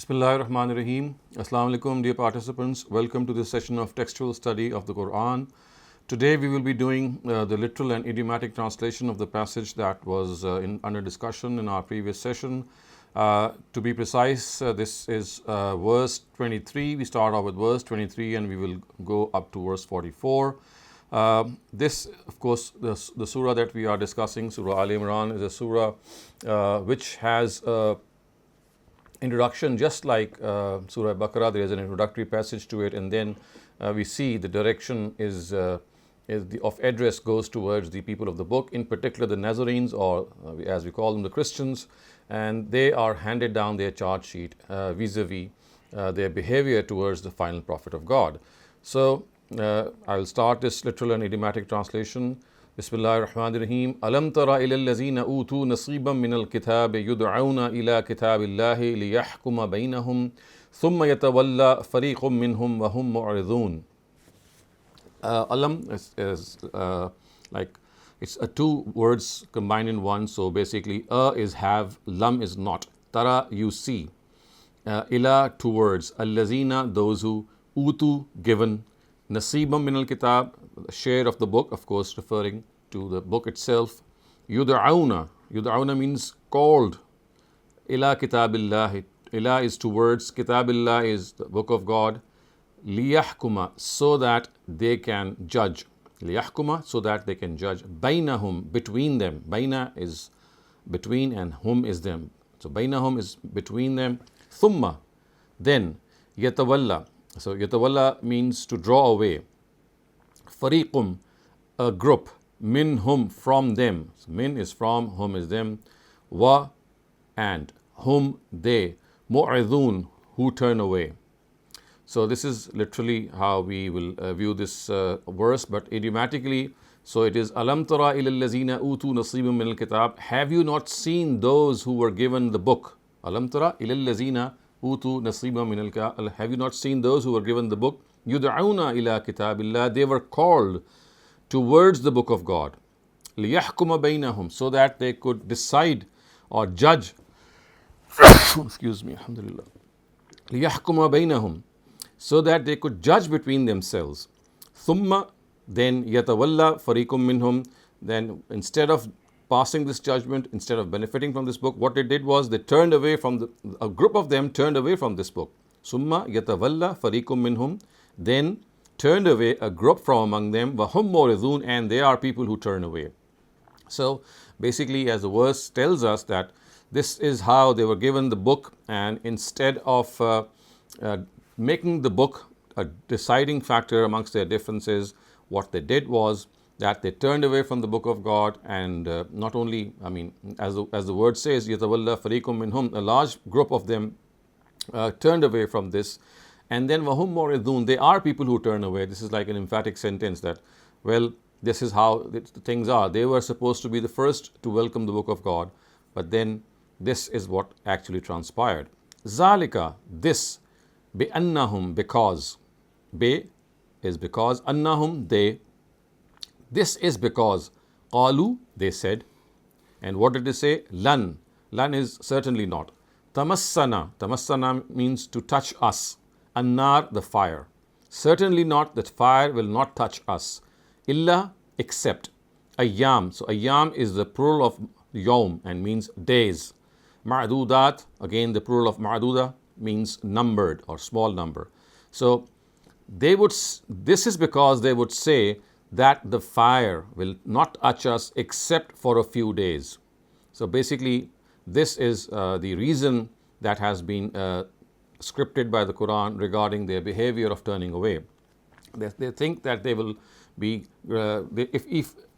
Bismillahirrahmanirrahim. Assalamu alaikum, dear participants. Welcome to this session of textual study of the Quran. Today we will be doing the literal and idiomatic translation of the passage that was under discussion in our previous session. To be precise, this is verse 23. We start off with verse 23 and we will go up to verse 44. This, of course, the surah that we are discussing, Surah Al-Imran, is a surah which has introduction, just like Surah Al-Baqarah. There is an introductory passage to it, and then we see the direction is of address goes towards the people of the book, in particular the Nazarenes, or as we call them, the Christians, and they are handed down their charge sheet vis-a-vis their behavior towards the final prophet of God. So I will start this literal and idiomatic translation. Bismillahirrahmanirrahim. Alam tara ila allazina utu nasiban min al-kitab yud'auna ila kitabillahi liyahkuma bainahum thumma yatawalla fariqun minhum wa hum mu'ridun. Alam is like it's two words combined in one. So basically, is have, lam is not. Tara, you see. Ila, towards. Allazina, those who. Utu, given. Nasibam min al-kitab, share of the book, of course referring to the book itself. Yud'auna, yud'auna means called. Ila kitabillah, ila is towards, kitabillah is the book of God. Liyahkuma, so that they can judge. Liyahkuma, so that they can judge. Bainahum, between them. Baina is between and hum is them. So bainahum is between them. Thumma, then. Yatawalla, so yatawalla means to draw away. Fariqum, a group. Minhum, from them. So min is from, hum is them. Wa, and. Hum, they. Mu'ridun, who turn away. So this is literally how we will view this verse, but idiomatically, so it is Alam tara ila allazina utu nasibun min al-kitab. Have you not seen those who were given the book? Alam tara ila allazina utu nasiban min al-kitab. Have you not seen those who were given the book? Yud'auna ila kitabillah. They were called towards the book of God. Liyahkuma bainahum, so that they could decide or judge. Excuse me, alhamdulillah. Liyahkuma bainahum, so that they could judge between themselves. Thumma, then yatawalla fariqum minhum. Then instead of passing this judgment, instead of benefiting from this book, what they did was they turned away from a group of them turned away from this book. Summa yatawalla fariqum minhum, then turned away a group from among them. Wahum muridun, and they are people who turn away. So basically, as the verse tells us, that this is how they were given the book, and instead of making the book a deciding factor amongst their differences, what they did was that they turned away from the book of God, and not only, as the word says, yatawalla fariqum minhum, a large group of them turned away from this, and then wahum muridun, they are people who turn away. This is like an emphatic sentence that, well, this is how the things are. They were supposed to be the first to welcome the book of God, but then this is what actually transpired. Zalika, this. Bi-annahum, because. Be is because. Annahum, they. This is because. Qalu, they said. And what did they say? Lan. Lan is certainly not. Tamassana. Tamassana means to touch us. Annar, the fire. Certainly not, that fire will not touch us. Illa, except. Ayyam. So ayyam is the plural of yawm and means days. Ma'dudat, again the plural of ma'duda, means numbered or small number. So they would, this is because they would say that the fire will not touch us except for a few days. So basically, this is the reason that has been scripted by the Quran regarding their behavior of turning away. They think that they will be,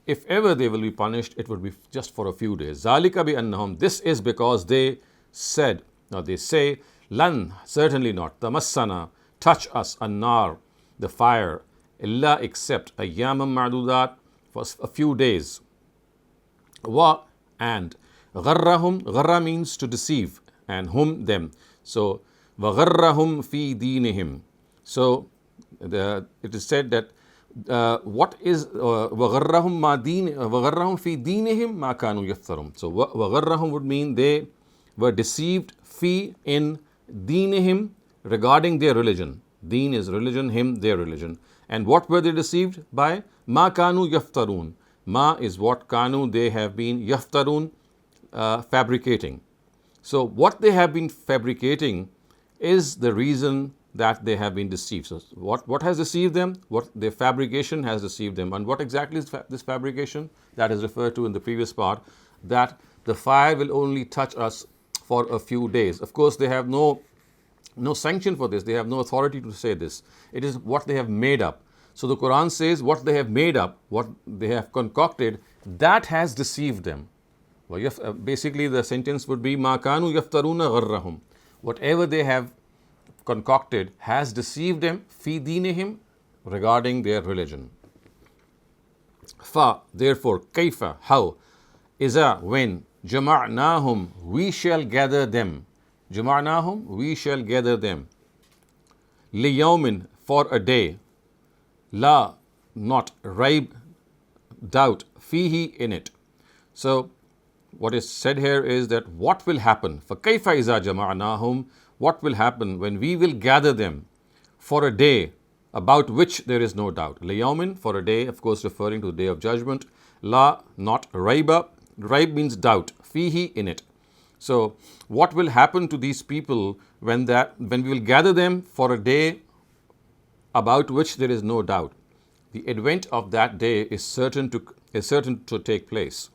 if ever they will be punished, it would be just for a few days. Zalika bi annahum, this is because they said, now they say, Lan, certainly not. Tamassana, touch us. Annar, the fire. Illa, except. Ayyamam ma'dudat, for a few days. Wa, and. Gharrahum, gharra means to deceive. And hum, them. So, wa gharrahum fi deenihim. So, it is said that what is wa gharrahum fi deenihim ma kanu yaftharun. So, wa gharrahum would mean they were deceived fi in Deenihim, regarding their religion. Deen is religion, him, their religion. And what were they deceived by? Ma kanu yaftarun. Ma is what kanu they have been, yaftarun, fabricating. So what they have been fabricating is the reason that they have been deceived. So what has deceived them? What their fabrication has deceived them. And what exactly is this fabrication? That is referred to in the previous part, that the fire will only touch us for a few days. Of course, they have no sanction for this. They have no authority to say this. It is what they have made up. So the Quran says what they have made up, what they have concocted, that has deceived them. Basically, the sentence would be Ma kanu yaftaruna gharrahum. Whatever they have concocted has deceived them, fi dinihim, regarding their religion. Fa, therefore, kaifa, how, iza, when, jama'nahum, we shall gather them. Jama'nahum, we shall gather them. Liyawmin, for a day. La, not, raib, doubt, fihi, in it. So, what is said here is that what will happen? فَكَيْفَ إِذَا جَمَعْنَاهُمْ, what will happen when we will gather them for a day about which there is no doubt. لِيَوْمٍ, for a day, of course referring to the day of judgment. La, not, raiba, raib means doubt, fihi, in it. So what will happen to these people when we will gather them for a day about which there is no doubt? The advent of that day is certain to take place.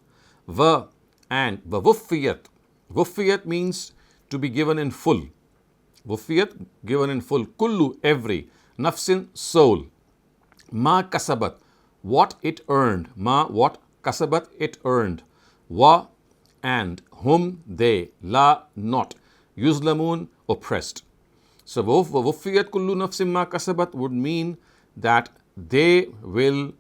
And wuffiyat. Wuffiyat means to be given in full. Wuffiyat, given in full. Kullu, every. Nafsin, soul. Ma kasabat, what it earned. Ma, what, kasabat, it earned. Wa, and, whom, they. La, not. Yuzlamun, oppressed. So wuffiyat kullu nafsin ma kasabat would mean that they will,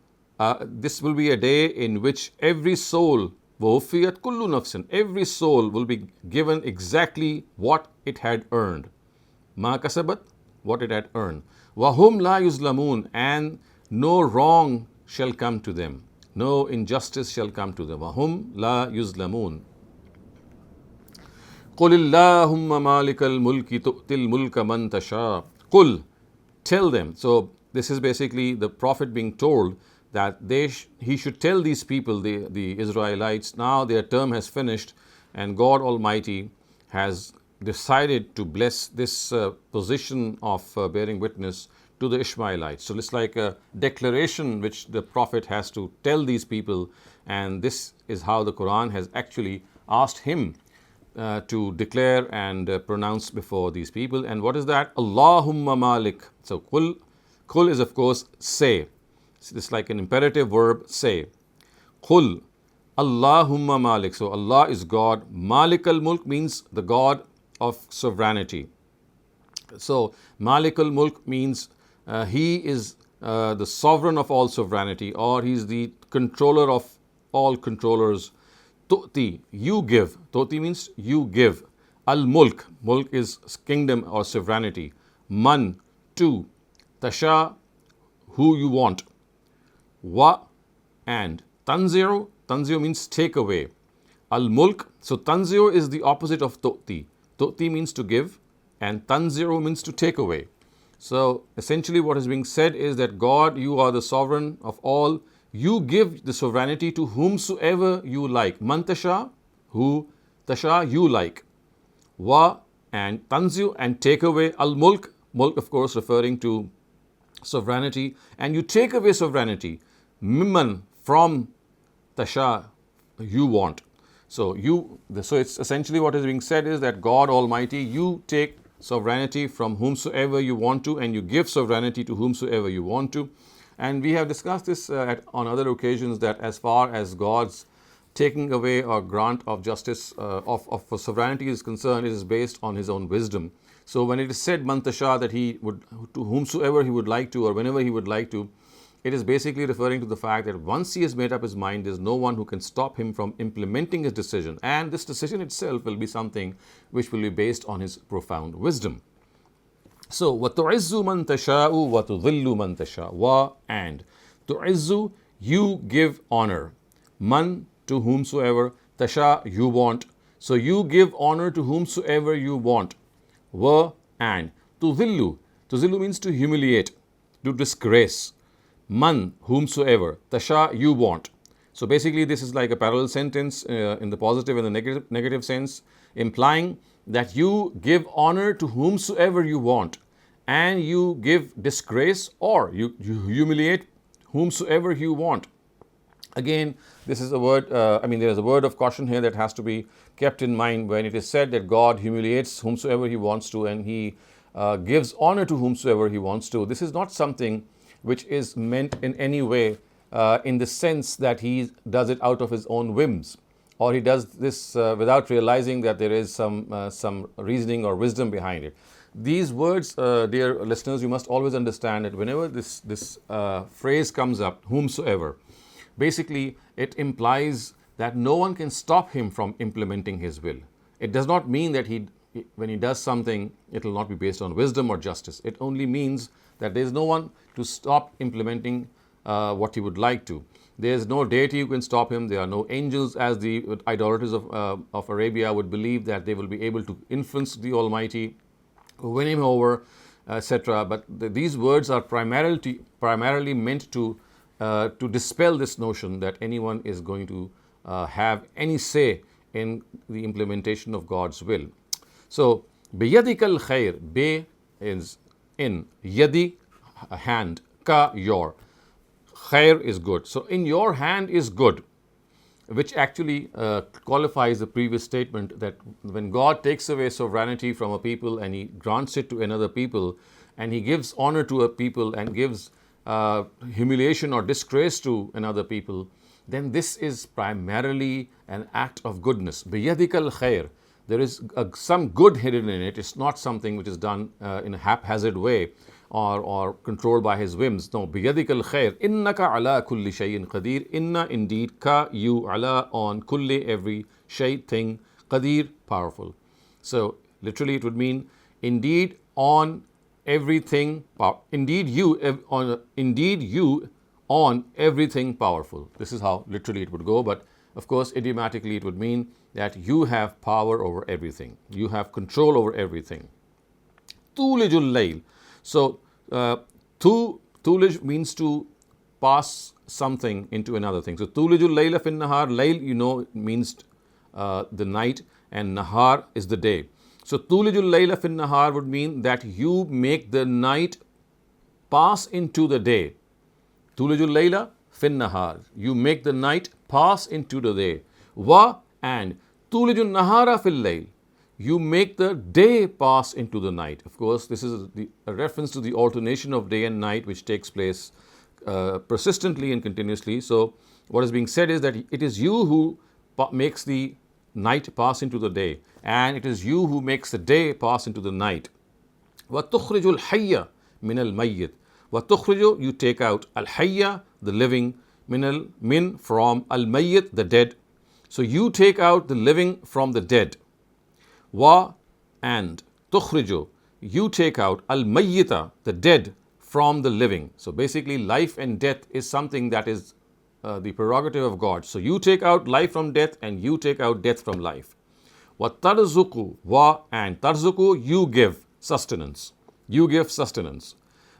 this will be a day in which every soul, وَوَفِّيَتْ كُلُّ نَفْسٍ, every soul will be given exactly what it had earned. مَا كَسَبَتْ, what it had earned. وَهُمْ لَا يُظْلَمُونَ, and no wrong shall come to them. No injustice shall come to them. وَهُمْ لَا يُظْلَمُونَ. قُلِ اللَّهُمَّ مَالِكَ الْمُلْكِ تُؤْتِ الْمُلْكَ مَنْ تَشَاءُ. Qul, tell them. So this is basically the Prophet being told that he should tell these people, the Israelites, now their term has finished and God Almighty has decided to bless this position of bearing witness to the Ishmaelites. So it's like a declaration which the Prophet has to tell these people, and this is how the Quran has actually asked him to declare and pronounce before these people. And what is that? Allahumma malik. So kul is of course say. So this is like an imperative verb, say. Qul, Allahumma malik. So Allah is God. Malik al-mulk means the God of sovereignty. So Malik al-mulk means he is the sovereign of all sovereignty, or he is the controller of all controllers. Tu'ti, you give. Tu'ti means you give. Al-mulk, mulk is kingdom or sovereignty. Man, to. Tasha, who you want. Wa, and. Tanziru, tanziru means take away. Al-mulk, so tanziru is the opposite of tu'ti. Tu'ti means to give, and tanziru means to take away. So essentially what is being said is that God, you are the sovereign of all. You give the sovereignty to whomsoever you like. Man tasha, who tasha, you like. Wa, and tanziu, and take away. Al-mulk, mulk of course referring to sovereignty, and you take away sovereignty. Mimman, from tasha, you want. So it's essentially what is being said is that God Almighty, you take sovereignty from whomsoever you want to, and you give sovereignty to whomsoever you want to. And we have discussed this on other occasions, that as far as God's taking away or grant of justice of sovereignty is concerned, it is based on His own wisdom. So when it is said mantasha, that He would, to whomsoever He would like to, or whenever He would like to, it is basically referring to the fact that once He has made up His mind, there is no one who can stop Him from implementing His decision. And this decision itself will be something which will be based on His profound wisdom. So, وَتُعِزُّ مَن تَشَاءُ وَتُذِلُّ مَن تَشَاءُ. Wa, and. Tu'izzu, you give honor. Man, to whomsoever. Tasha, you want. So you give honor to whomsoever you want. wa and. Tudhillu. Tudhillu means to humiliate, to disgrace. Man, whomsoever. Tasha, you want. So basically this is like a parallel sentence in the positive and the negative sense, implying that you give honor to whomsoever you want, and you give disgrace or you humiliate whomsoever you want. Again, this is a word, there is a word of caution here that has to be kept in mind when it is said that God humiliates whomsoever He wants to, and He gives honor to whomsoever He wants to. This is not something which is meant in any way in the sense that He does it out of His own whims, or He does this without realizing that there is some reasoning or wisdom behind it. These words, dear listeners, you must always understand that whenever this phrase comes up, whomsoever, basically it implies that no one can stop Him from implementing His will. It does not mean that when He does something, it will not be based on wisdom or justice. It only means that there is no one to stop implementing what He would like to. There is no deity who can stop Him. There are no angels, as the idolaters of Arabia would believe that they will be able to influence the Almighty, win Him over, etc. But these words are primarily meant to dispel this notion that anyone is going to have any say in the implementation of God's will. So, biyadikal khair, be is in, yadi, hand, ka, your. Khair is good. So, in your hand is good, which actually qualifies the previous statement that when God takes away sovereignty from a people and He grants it to another people, and He gives honor to a people and gives humiliation or disgrace to another people, then this is primarily an act of goodness. Biyadikal khair. There is some good hidden in it. It's not something which is done in a haphazard way or controlled by His whims. No, biyadikal khair. Innaka ala kulli shayin qadir. Inna, indeed, ka, you, ala, on, kulli, every, shay, thing, qadir, powerful. So literally it would mean indeed on everything, indeed you on everything powerful. This is how literally it would go, but of course idiomatically it would mean that you have power over everything. You have control over everything. Tulijul layl. So tulij means to pass something into another thing. So tulijul layla fin nahar. Layl, means the night, and nahar is the day. So tulijul layla fin nahar would mean that you make the night pass into the day. Tulijul layla fin nahar. You make the night pass into the day. Wa, and tulijul nahara fil layl. You make the day pass into the night. Of course, this is a reference to the alternation of day and night which takes place persistently and continuously. So what is being said is that it is you who makes the night pass into the day, and it is you who makes the day pass into the night. وَتُخْرِجُ الْحَيَّ مِنَ الْمَيِّتِ. وَتُخْرِجُ, you take out, al-hayya, the living, min, from, al-mayyit, the dead. So you take out the living from the dead. Wa, and, tukhriju, you take out, al-mayyita, the dead, from the living. So basically life and death is something that is the prerogative of God. So you take out life from death, and you take out death from life. Wa tarzuku, wa, and, tarzuku, you give sustenance. You give sustenance.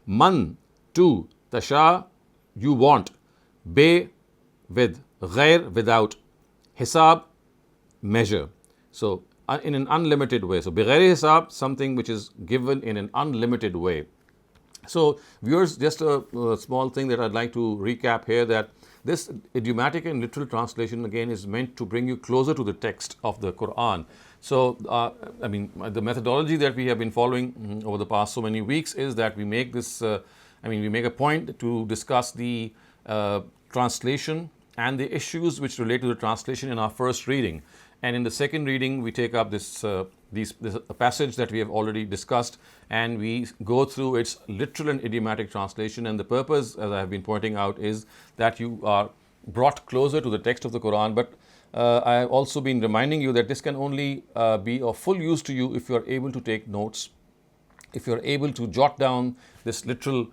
Man, to, tasha, you want. Be, with, ghair, without. Hisab, measure. So in an unlimited way. So bighairi hisab, something which is given in an unlimited way. So viewers, just a small thing that I'd like to recap here, that this idiomatic and literal translation again is meant to bring you closer to the text of the Quran. So the methodology that we have been following over the past so many weeks is that we make this we make a point to discuss the translation and the issues which relate to the translation in our first reading. And in the second reading, we take up this passage that we have already discussed, and we go through its literal and idiomatic translation. And the purpose, as I have been pointing out, is that you are brought closer to the text of the Quran. But I have also been reminding you that this can only be of full use to you if you are able to take notes, if you are able to jot down this literal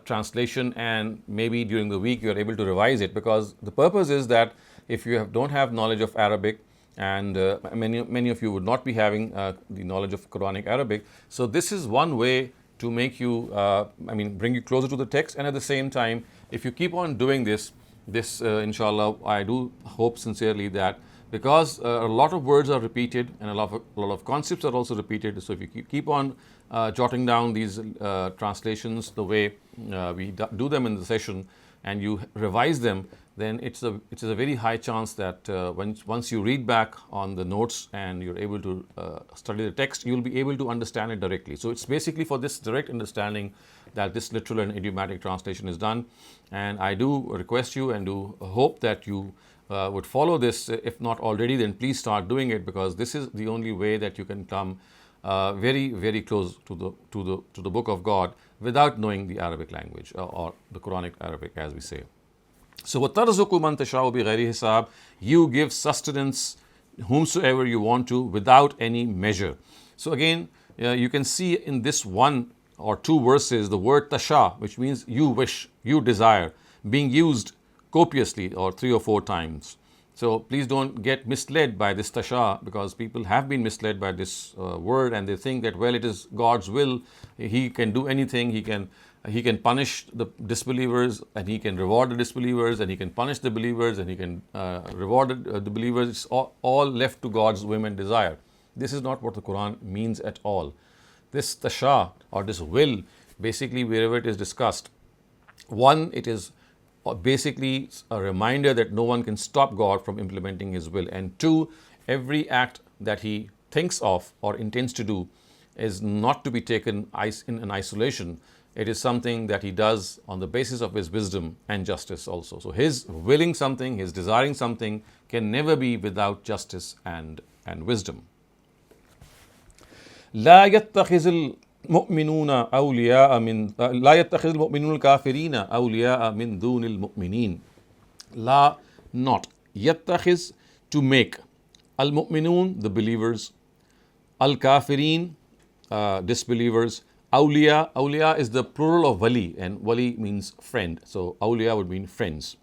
translation, and maybe during the week you are able to revise it, because the purpose is that if you don't have knowledge of Arabic, and many of you would not be having the knowledge of Quranic Arabic. So this is one way to make you, bring you closer to the text, and at the same time, if you keep on doing this, inshallah, I do hope sincerely that because a lot of words are repeated and a lot of concepts are also repeated. So if you keep on jotting down these translations the way we do them in the session, and you revise them, then it's a very high chance that once you read back on the notes and you're able to study the text, you'll be able to understand it directly. So it's basically for this direct understanding that this literal and idiomatic translation is done. And I do request you and do hope that you would follow this. If not already, then please start doing it, because this is the only way that you can come very, very close to the book of God without knowing the Arabic language, or the Quranic Arabic, as we say. So, وَتَرْزُقُ مَنْ تَشَاءُ بِغَيْرِ حِسَابٍ, you give sustenance whomsoever you want to without any measure. So again, you can see in this one or two verses the word tasha, which means you wish, you desire, being used copiously or 3 or 4 times. So please don't get misled by this tasha, because people have been misled by this word, and they think that, well, it is God's will, He can do anything, He can punish the disbelievers, and He can reward the disbelievers, and He can punish the believers, and He can reward the believers. It's all left to God's whim and desire. This is not what the Quran means at all. This tasha, or this will, basically wherever it is discussed, one, it is basically a reminder that no one can stop God from implementing His will, and two, every act that He thinks of or intends to do is not to be taken in an isolation. It is something that He does on the basis of His wisdom and justice also. So His willing something, His desiring something can never be without justice and wisdom. لا يتخذ المؤمنون أولياء من لا يتخذ المؤمنون الكافرين أولياء من دون المؤمنين. لا, not. يتخذ, to make. المؤمنون, the believers. Al-Kafirin, disbelievers. Awliya, awliya is the plural of wali, and wali means friend. So awliya would mean friends.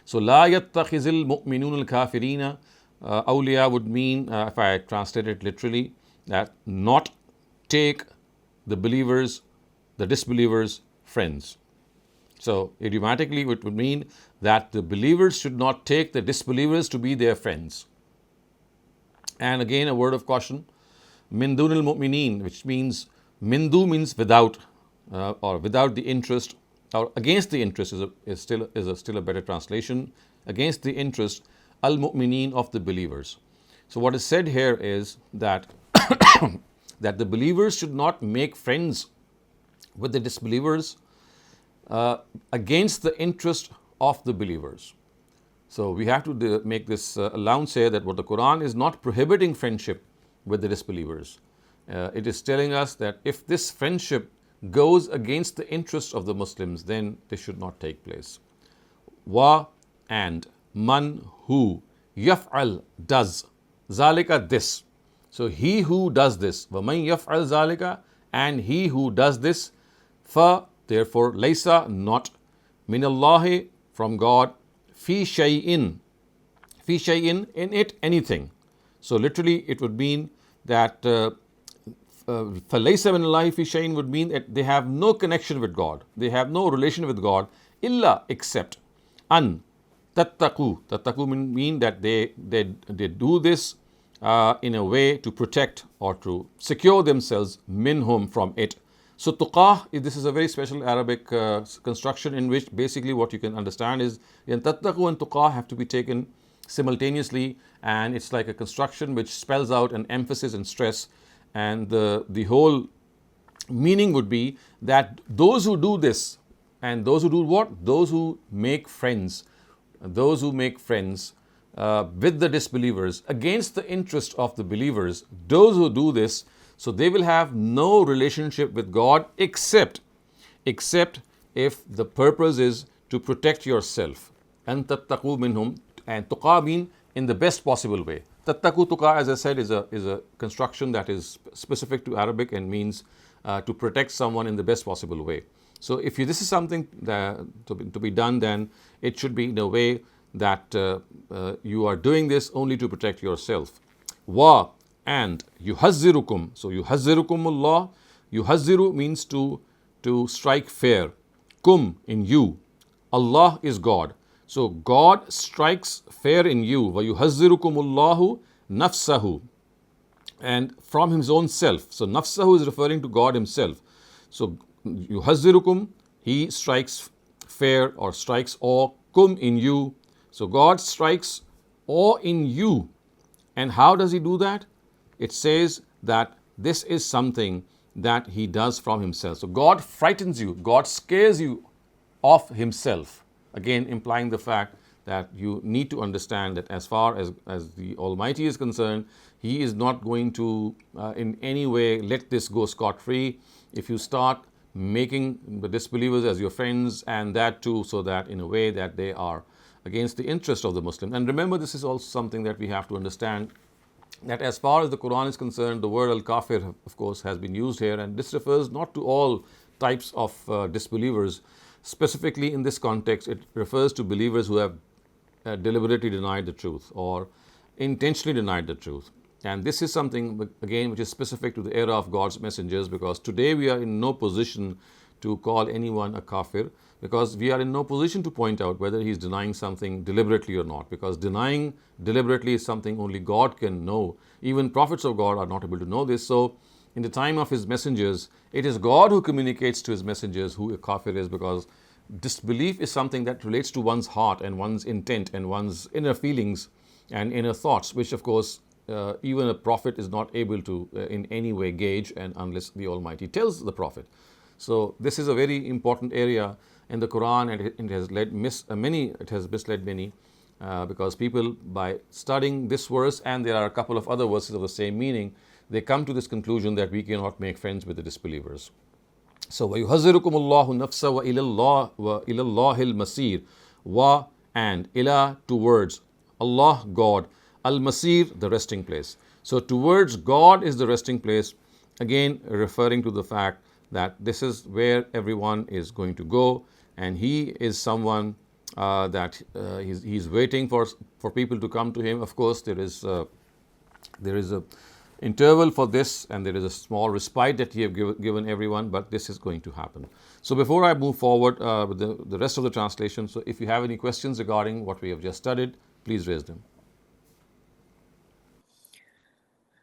So لا يتخذ المؤمنون الكافرين, awliya would mean, if I translate it literally, that not take the believers, the disbelievers, friends. So idiomatically it would mean that the believers should not take the disbelievers to be their friends. And again, a word of caution, min dunil mu'minin, which means, mindu means without, or without the interest, or against the interest is still a better translation. Against the interest, al mu'minin, of the believers. So what is said here is that that the believers should not make friends with the disbelievers against the interest of the believers. So we have to make this allowance here, that what the Quran is not prohibiting friendship with the disbelievers. It is telling us that if this friendship goes against the interests of the Muslims, then this should not take place. Wa, and, man, who, yaf'al, does, zalika, this. So he who does this, وَمَنْ يَفْعَلْ ذَلِكَ, and he who does this, fa, therefore, laysa, not, min Allahi, from God, fi shay'in, in it, anything. So literally it would mean that فَلَيْسَ مِنَ اللَّهِ فِي شَيْءٍ would mean that they have no connection with God, they have no relation with God, illa, except, an, tattaqu mean that they do this in a way to protect or to secure themselves, minhum, from it. So tuqah, this is a very special Arabic construction, in which basically what you can understand is tattaqu and tuqah have to be taken simultaneously, and it's like a construction which spells out an emphasis and stress, and the whole meaning would be that those who do this, and those who do what? Those who make friends, with the disbelievers against the interest of the believers, those who do this, so they will have no relationship with God except if the purpose is to protect yourself. And tattaqu minhum, and tuqa mean in the best possible way. Tattaqu, tuqa, as I said, is a construction that is specific to Arabic and means to protect someone in the best possible way. So if this is something to be done, then it should be in a way that you are doing this only to protect yourself. Wa, and yuhazzirukum. So yuhazzirukumullah. Yuhazziru means to strike fear. Kum, in you. Allah is God. So God strikes fear in you. Wa yuhazzirukumullahu nafsahu. And from his own self. So nafsahu is referring to God himself. So yuhazzirukum, he strikes fear or strikes awe. Kum, in you. So God strikes awe in you. And how does he do that? It says that this is something that he does from himself. So God frightens you, God scares you of himself. Again, implying the fact that you need to understand that as far as the Almighty is concerned, he is not going to in any way let this go scot-free. If you start making the disbelievers as your friends, and that too so that in a way that they are against the interest of the Muslim. And remember, this is also something that we have to understand, that as far as the Quran is concerned, the word al-kafir, of course, has been used here, and this refers not to all types of disbelievers. Specifically in this context, it refers to believers who have deliberately denied the truth or intentionally denied the truth. And this is something, again, which is specific to the era of God's messengers, because today we are in no position to call anyone a kafir, because we are in no position to point out whether he is denying something deliberately or not, because denying deliberately is something only God can know. Even prophets of God are not able to know this. So in the time of his messengers, it is God who communicates to his messengers who a kafir is, because disbelief is something that relates to one's heart and one's intent and one's inner feelings and inner thoughts, which of course even a prophet is not able to in any way gauge, and unless the Almighty tells the prophet. So this is a very important area in the Quran, and it has misled many because people, by studying this verse, and there are a couple of other verses of the same meaning, they come to this conclusion that we cannot make friends with the disbelievers. So وَيُحَذِّرُكُمُ اللَّهُ نَفْسَ وَإِلَى اللَّهِ الْمَسِيرُ. Wa, and ila, towards Allah, God. Al-Masir, the resting place. So towards God is the resting place, again referring to the fact that this is where everyone is going to go, and he is someone that he's waiting for people to come to him. Of course, there is a interval for this, and there is a small respite that he have given everyone, but this is going to happen. So before I move forward with the rest of the translation, so if you have any questions regarding what we have just studied, please raise them.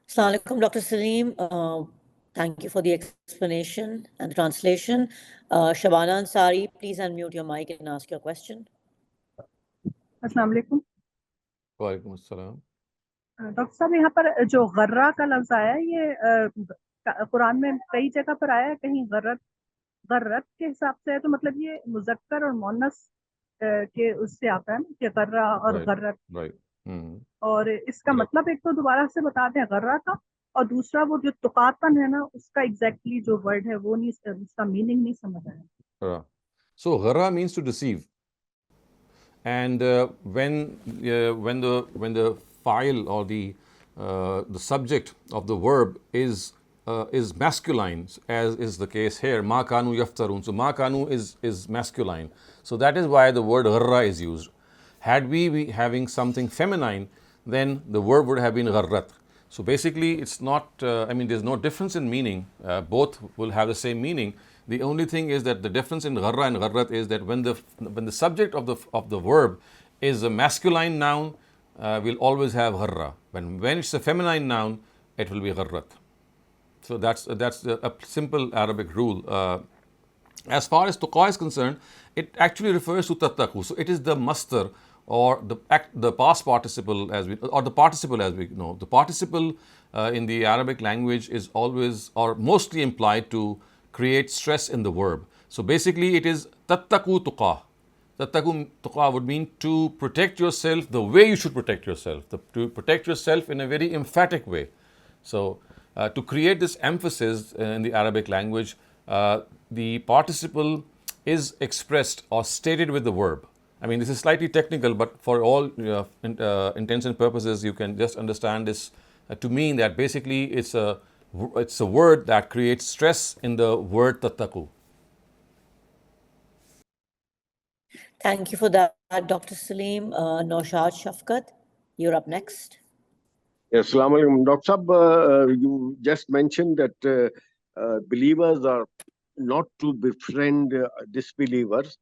Assalamu alaikum, Dr. Saleem. Thank you for the explanation and the translation. Shabana Ansari, please unmute your mic and ask your question. अस्सलाम वालेकुम। वालेकुम अस्सलाम। Doctor साहब, यहाँ पर जो गर्रा का लफ्ज़ आया है, ये कुरान में कई जगह पर आया है, कहीं गर्रत के हिसाब से है, तो मतलब ये मुज़क्कर और मुअन्नस के उससे आता है ना, कि गर्रा और गर्रत। और इसका मतलब एक तो दोबारा से बता दें गर्रा का, और दूसरा वो जो तुकातन है ना, उसका एग्जैक्टली जो वर्ड है वो नहीं, उसका मीनिंग नहीं समझ आया। So gharra means to deceive, and when the file or the subject of the verb is masculine, as is the case here, ma kanu yaftarun. So ma kanu is masculine, so that is why the word gharra is used. Had we be having something feminine, then the verb would have been gharrat. So basically, it's not, there's no difference in meaning. Both will have the same meaning. The only thing is that the difference in gharra and gharrat is that when the subject of the verb is a masculine noun, we'll always have gharra. When it's a feminine noun, it will be gharrat. So that's a simple Arabic rule. As far as tuqa is concerned, it actually refers to tattaqu. So it is the masdar, or the past participle or the participle as we know. The participle in the Arabic language is always or mostly implied to create stress in the verb. So basically it is tattaqu tuqa. Tattaqu tuqa would mean to protect yourself the way you should protect yourself, to protect yourself in a very emphatic way. So to create this emphasis in the Arabic language, the participle is expressed or stated with the verb. This is slightly technical, but for all intents and purposes, you can just understand this to mean that basically it's a word that creates stress in the word tattaqu. Thank you for that, Dr. Saleem. Naushad Shafkat, you're up next. Yes, Assalamu alaikum. Dr. Sab, you just mentioned that believers are not to befriend disbelievers.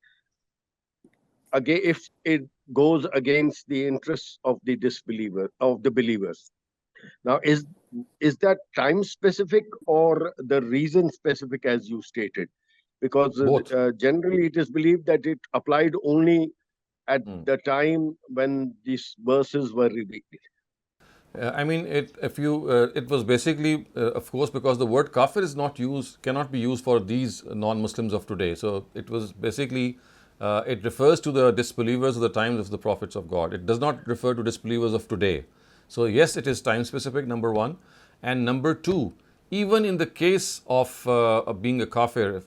Again, if it goes against the interests of the believers. Now, is that time specific or the reason specific, as you stated? Because Both. generally it is believed that it applied only at the time when these verses were revealed. I mean, it was basically, of course, because the word kafir is not used, cannot be used for these non-Muslims of today. So it was basically, it refers to the disbelievers of the times of the prophets of God. It does not refer to disbelievers of today. So yes, it is time specific, number one. And number two, even in the case of being a kafir,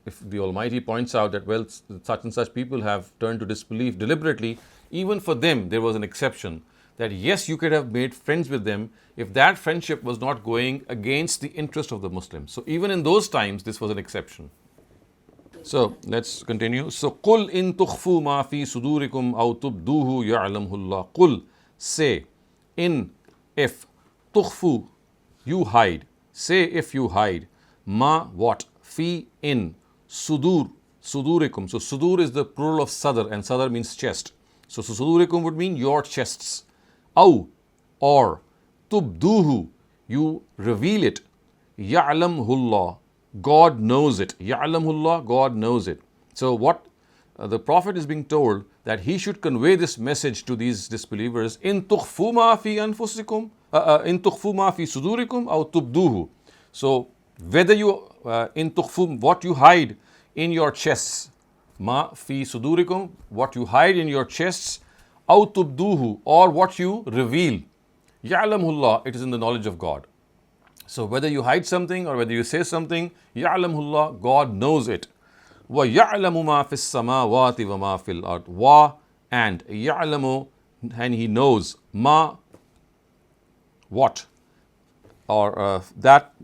if the Almighty points out that, well, such and such people have turned to disbelief deliberately, even for them there was an exception. That yes, you could have made friends with them if that friendship was not going against the interest of the Muslims. So even in those times, this was an exception. So let's continue. So قُلْ إِن تُخْفُوا مَا فِي صُدُورِكُمْ أَوْ تُبْدُوهُ يَعْلَمْهُ اللَّهُ. قُلْ, say, in, if, تُخْفُوا, you hide, say if you hide, ma, what, fi, in, sudur, sudurikum. So sudur is the plural of sadr, and sadr means chest. So sudurikum would mean your chests. Aw, or, tubduhu, you reveal it. Ya'lamhullah, God knows it. Ya'lamhullah, God knows it. So what the Prophet is being told that he should convey this message to these disbelievers. In tukhfu ma fi anfusikum, in tukhfu ma fi sudurikum, aw tubduhu. So whether you in tukhfu, what you hide in your chests, ma fi sudurikum, what you hide in your chests, aw tubduhu, or what you reveal. Ya'lamhullah, it is in the knowledge of God. So whether you hide something or whether you say something, ya'lamhullah, God knows it. Wa ya'lamu ma fis samawati wa ma fil ard. Wa, and ya'lamu, and he knows, ma, what, or that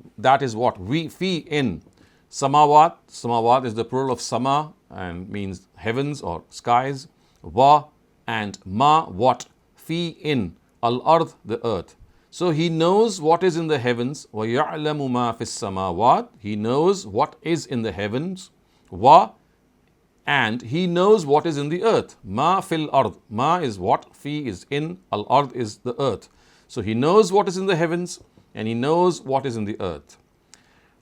is what, we, fi, in, samawat. Samawat is the plural of sama and means heavens or skies. Wa, and ma, what, fi, in, al-ard, the earth. So he knows what is in the heavens. Wa ya'lamu ma fis samawat. He knows what is in the heavens. Wa, and he knows what is in the earth. Ma fil ard. Ma is what, fi is in, al-ard is the earth. So he knows what is in the heavens and he knows what is in the earth.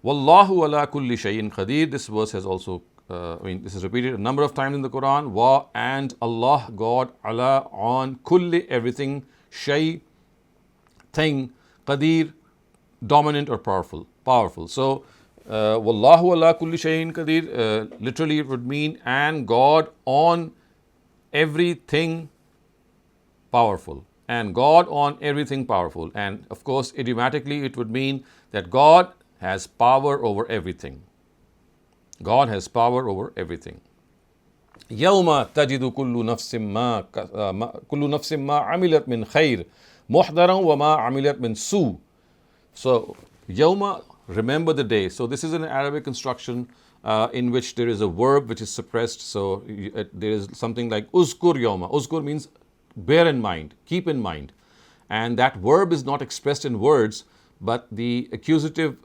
Wallahu ala kulli shay'in qadir. This verse has also, this is repeated a number of times in the Quran. Wa, and Allah, God, ala, on, kulli, everything, shay, thing, qadir, dominant or powerful. So, wallahu ala kulli shay'in qadir, literally it would mean, and God on everything powerful. And God on everything powerful. And of course, idiomatically, it would mean that God has power over everything. God has power over everything. يَوْمَ تَجِدُ كُلُّ نَفْسٍ مَا عَمِلَتْ مِنْ خَيْرٍ مُحْضَرًا وَمَا عَمِلَتْ مِنْ سُوءٍ. So, Yawma, remember the day. So this is an Arabic construction in which there is a verb which is suppressed. So there is something like uzkur yawma. Uzkur means bear in mind, keep in mind. And that verb is not expressed in words, but the accusative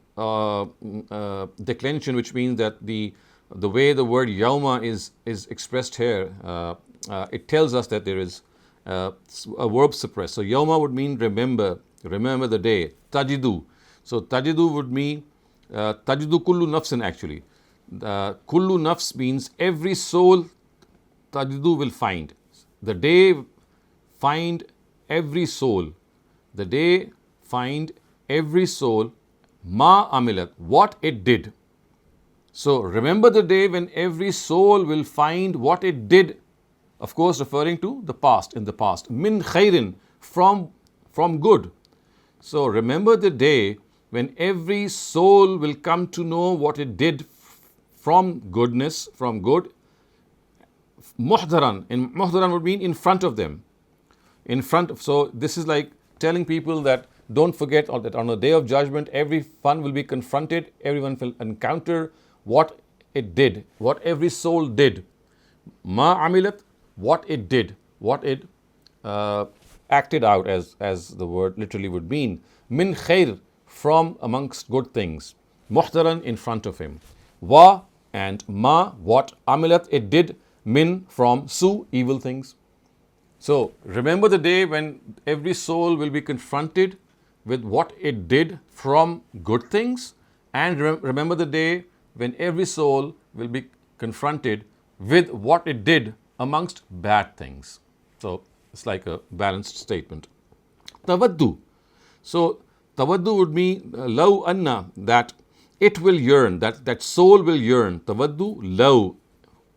declension, which means that the way the word yawma is expressed here, it tells us that there is a verb suppressed. So yawma would mean remember the day. Tajidu. So tajidu would mean tajidu kullu nafsin actually. Kullu nafs means every soul, tajidu will find. The day find every soul. The day find every soul ma amilat, what it did. So remember the day when every soul will find what it did. Of course, referring to the past, in the past. Min khairin, from good. So remember the day when every soul will come to know what it did from goodness, from good. Muhdaran, and muhdaran would mean in front of them. In front of, so this is like telling people that don't forget that on the day of judgment, everyone will be confronted, everyone will encounter what it did, what every soul did. Ma amilat, what it did, what it acted out, as the word literally would mean. Min khair, from amongst good things. Muhtaran, in front of him. Wa, and ma, what amilat, it did. Min, from su, evil things. So remember the day when every soul will be confronted with what it did from good things, and remember the day when every soul will be confronted with what it did amongst bad things. So it's like a balanced statement. Tawaddu. So tawaddu would mean law anna, that it will yearn, that soul will yearn. Tawaddu, law,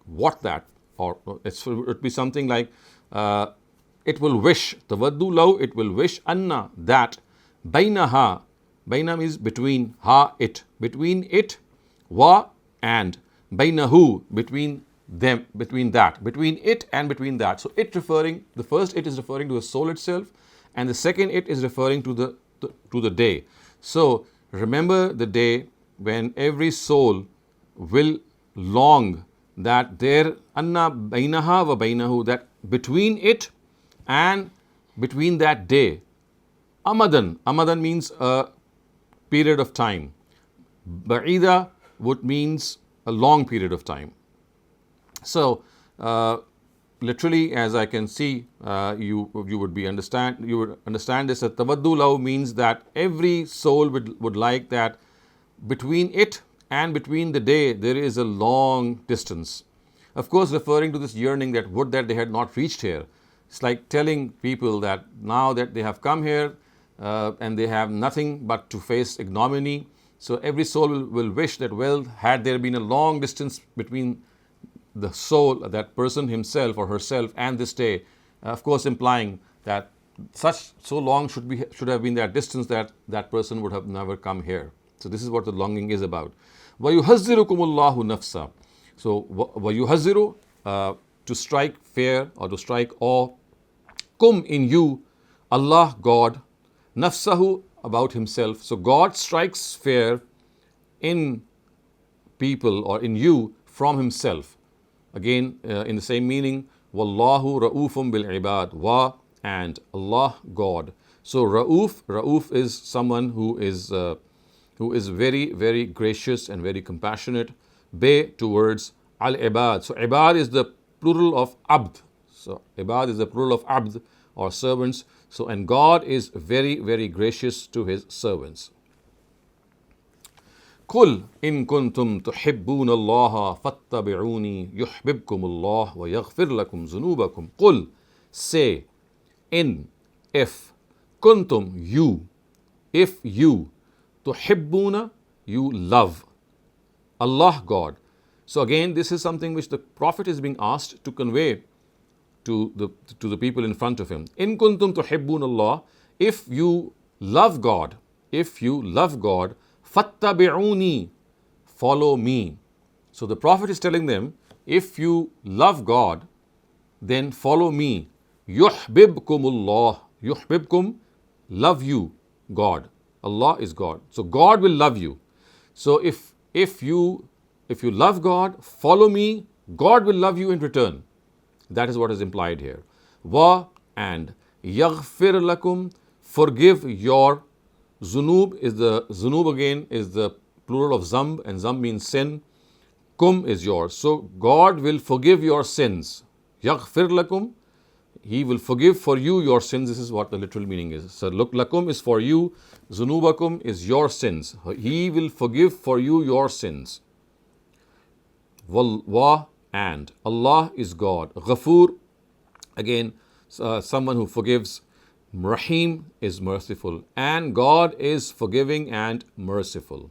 what that, or it would be something like it will wish. Tawaddu law, it will wish. Anna, that. Bainaha, baina means between, ha, it, between it, wa, and bainahu, between them, between that, between it and between that. So it referring, the first it is referring to the soul itself, and the second it is referring to the day. So remember the day when every soul will long that there, anna bainaha wa bainahu, that between it and between that day. Amadan, amadan means a period of time. Ba'ida would means a long period of time. So literally, as I can see, you would understand this, that tawaddu law means that every soul would like that between it and between the day there is a long distance. Of course, referring to this yearning that would that they had not reached here. It's like telling people that now that they have come here and they have nothing but to face ignominy. So every soul will wish that, well, had there been a long distance between the soul, that person himself or herself, and this day, of course implying that so long should have been that distance that that person would have never come here. So this is what the longing is about. وَيُحَذِّرُكُمُ اللَّهُ نَفْسًا. So وَيُحَذِّرُ, to strike fear or to strike awe, kum, in you, Allah, God, nafsahu, about himself. So God strikes fear in people or in you from himself. Again, in the same meaning, wallahu ra'ufum bil ibad, wa, and Allah, God. So Ra'uf is someone who is very, very gracious and very compassionate. Be, towards al-ibad. So ibad is the plural of abd. So ibad is the plural of abd, or servants. So, and God is very, very gracious to his servants. Qul in kuntum tuhibbuna Allah fattabi'uni yuhbibkum Allah wa yaghfir lakum zunubakum. Qul, say, in, if, kuntum, you, if you, tuhibbuna, you love, Allah, God. So again, this is something which the Prophet is being asked to convey to the people in front of him. In kuntum tuhibbun Allah, if you love God, fattabi'uni, follow me. So the Prophet is telling them, if you love God, then follow me. Yuhbibkumullah, yuhbibkum, love you, God. Allah is God. So God will love you. So if you love God, follow me, God will love you in return. That is what is implied here. Wa, and yaghfir lakum, forgive your. Zunub again is the plural of zamb, and zamb means sin. Kum is yours. So God will forgive your sins. Yaghfir lakum, he will forgive for you your sins. This is what the literal meaning is. So look, lakum is for you, zunubakum is your sins. He will forgive for you your sins. Wa, and Allah is God. Ghafoor, again, someone who forgives. Rahim is merciful, and God is forgiving and merciful.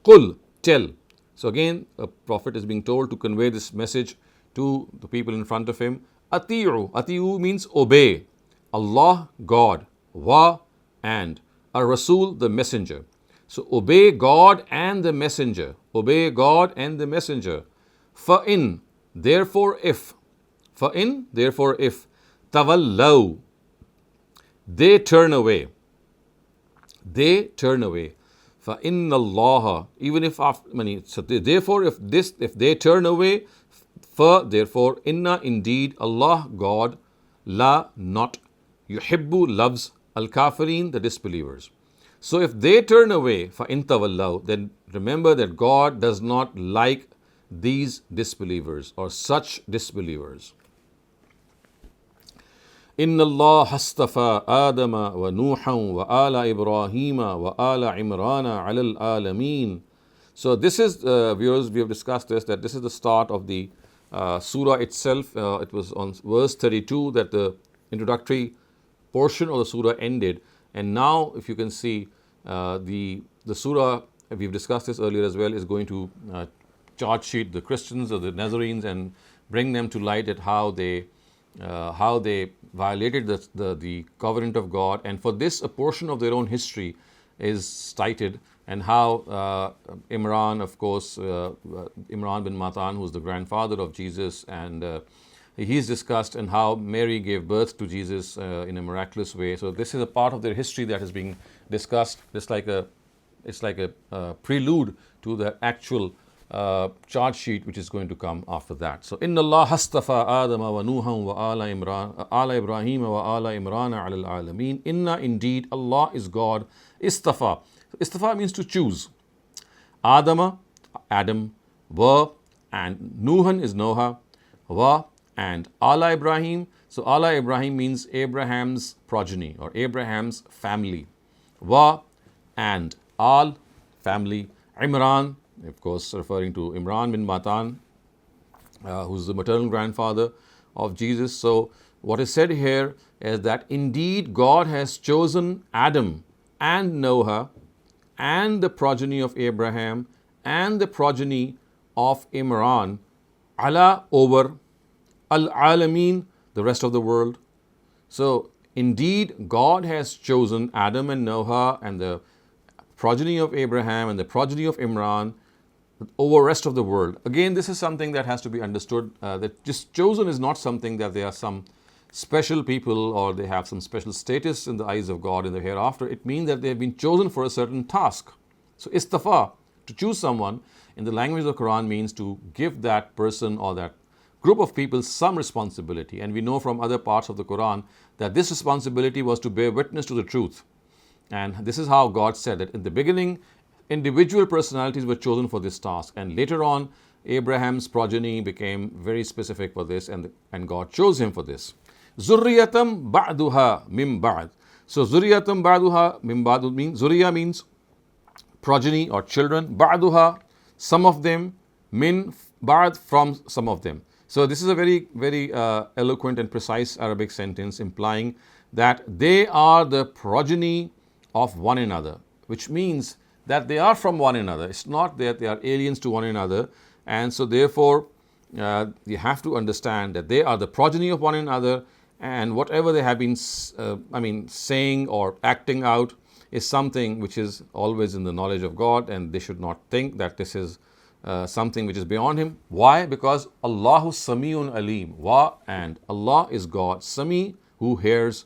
Qul, tell. So again, a prophet is being told to convey this message to the people in front of him. Ati'u, ati'u means obey. Allah, God. Wa, and. Ar-Rasul, the messenger. So obey God and the messenger. Obey God and the messenger. Fa'in, therefore if. Fa'in, therefore if. Tawallaw, they turn away. They turn away. فَإِنَّ اللَّهَ, even if after, so therefore if they turn away, Therefore, inna, indeed, Allah, God, la, not, yuhibbu, loves, al-kafirin, the disbelievers. So if they turn away, فَإِن تَوَلَّوْا, then remember that God does not like these disbelievers or such disbelievers. إِنَّ اللَّهَ اصْطَفَى آدَمَ وَنُوحًا وَآلَ إِبْرَاهِيمَ وَآلَ عِمْرَانَ عَلَى الْعَالَمِينَ. So this is, viewers, we have discussed this, that this is the start of the surah itself. It was on verse 32 that the introductory portion of the surah ended. And now, if you can see, the surah, we've discussed this earlier as well, is going to charge sheet the Christians or the Nazarenes and bring them to light at how they violated the covenant of God. And for this, a portion of their own history is cited, and how Imran, of course, Imran bin Matan, who's the grandfather of Jesus, and he's discussed, and how Mary gave birth to Jesus in a miraculous way. So this is a part of their history that is being discussed. It's like a prelude to the actual charge sheet which is going to come after that. So, Inna Allah hastafa Adama wa Nuhan wa ala Ibrahim wa ala Imran ala al-alameen. Inna, indeed, Allah is God. Istafa. Istafa means to choose. Adama, Adam, wa, and Nuhan is Noah, wa, and ala Ibrahim. So ala Ibrahim means Abraham's progeny or Abraham's family. Wa, and al, family. Imran, of course, referring to Imran bin Matan, who's the maternal grandfather of Jesus. So what is said here is that indeed God has chosen Adam and Noah and the progeny of Abraham and the progeny of Imran, ala, over, al-alameen, the rest of the world. So indeed God has chosen Adam and Noah and the progeny of Abraham and the progeny of Imran over rest of the world. Again, this is something that has to be understood, that just chosen is not something that they are some special people or they have some special status in the eyes of God in the hereafter. It means that they have been chosen for a certain task. So istafa, to choose someone in the language of the Quran, means to give that person or that group of people some responsibility. And we know from other parts of the Quran that this responsibility was to bear witness to the truth. And this is how God said that in the beginning, individual personalities were chosen for this task, and later on Abraham's progeny became very specific for this, and God chose him for this. Zurriyatam ba'duha mim ba'd. So zurriyatam ba'duha mim ba'd means, zurriya means progeny or children, ba'duha, some of them, min ba'd, from some of them. So this is a very, very eloquent and precise Arabic sentence implying that they are the progeny of one another, which means that they are from one another. It's not that they are aliens to one another. And so therefore, you have to understand that they are the progeny of one another, and whatever they have been saying or acting out is something which is always in the knowledge of God, and they should not think that this is something which is beyond him. Why? Because Allahu Sami'un Alim. Wa, and Allah is God. Sami, who hears,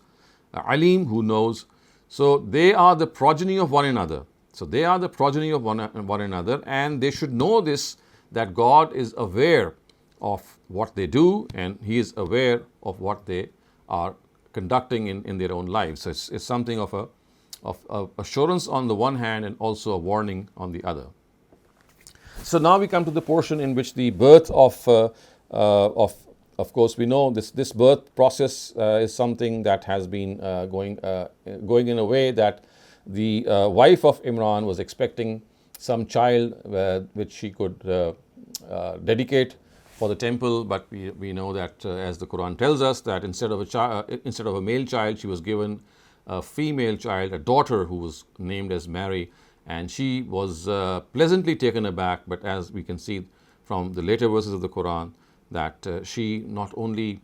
Alim, who knows. So they are the progeny of one another. So they are the progeny of one another, and they should know this, that God is aware of what they do, and He is aware of what they are conducting in their own lives. So it's something of assurance on the one hand, and also a warning on the other. So now we come to the portion in which the birth of course, we know this birth process is something that has been going in a way that the wife of Imran was expecting some child which she could dedicate for the temple, but we know that as the Quran tells us, that instead of a male child, she was given a female child, a daughter who was named as Mary, and she was pleasantly taken aback. But as we can see from the later verses of the Quran, that she not only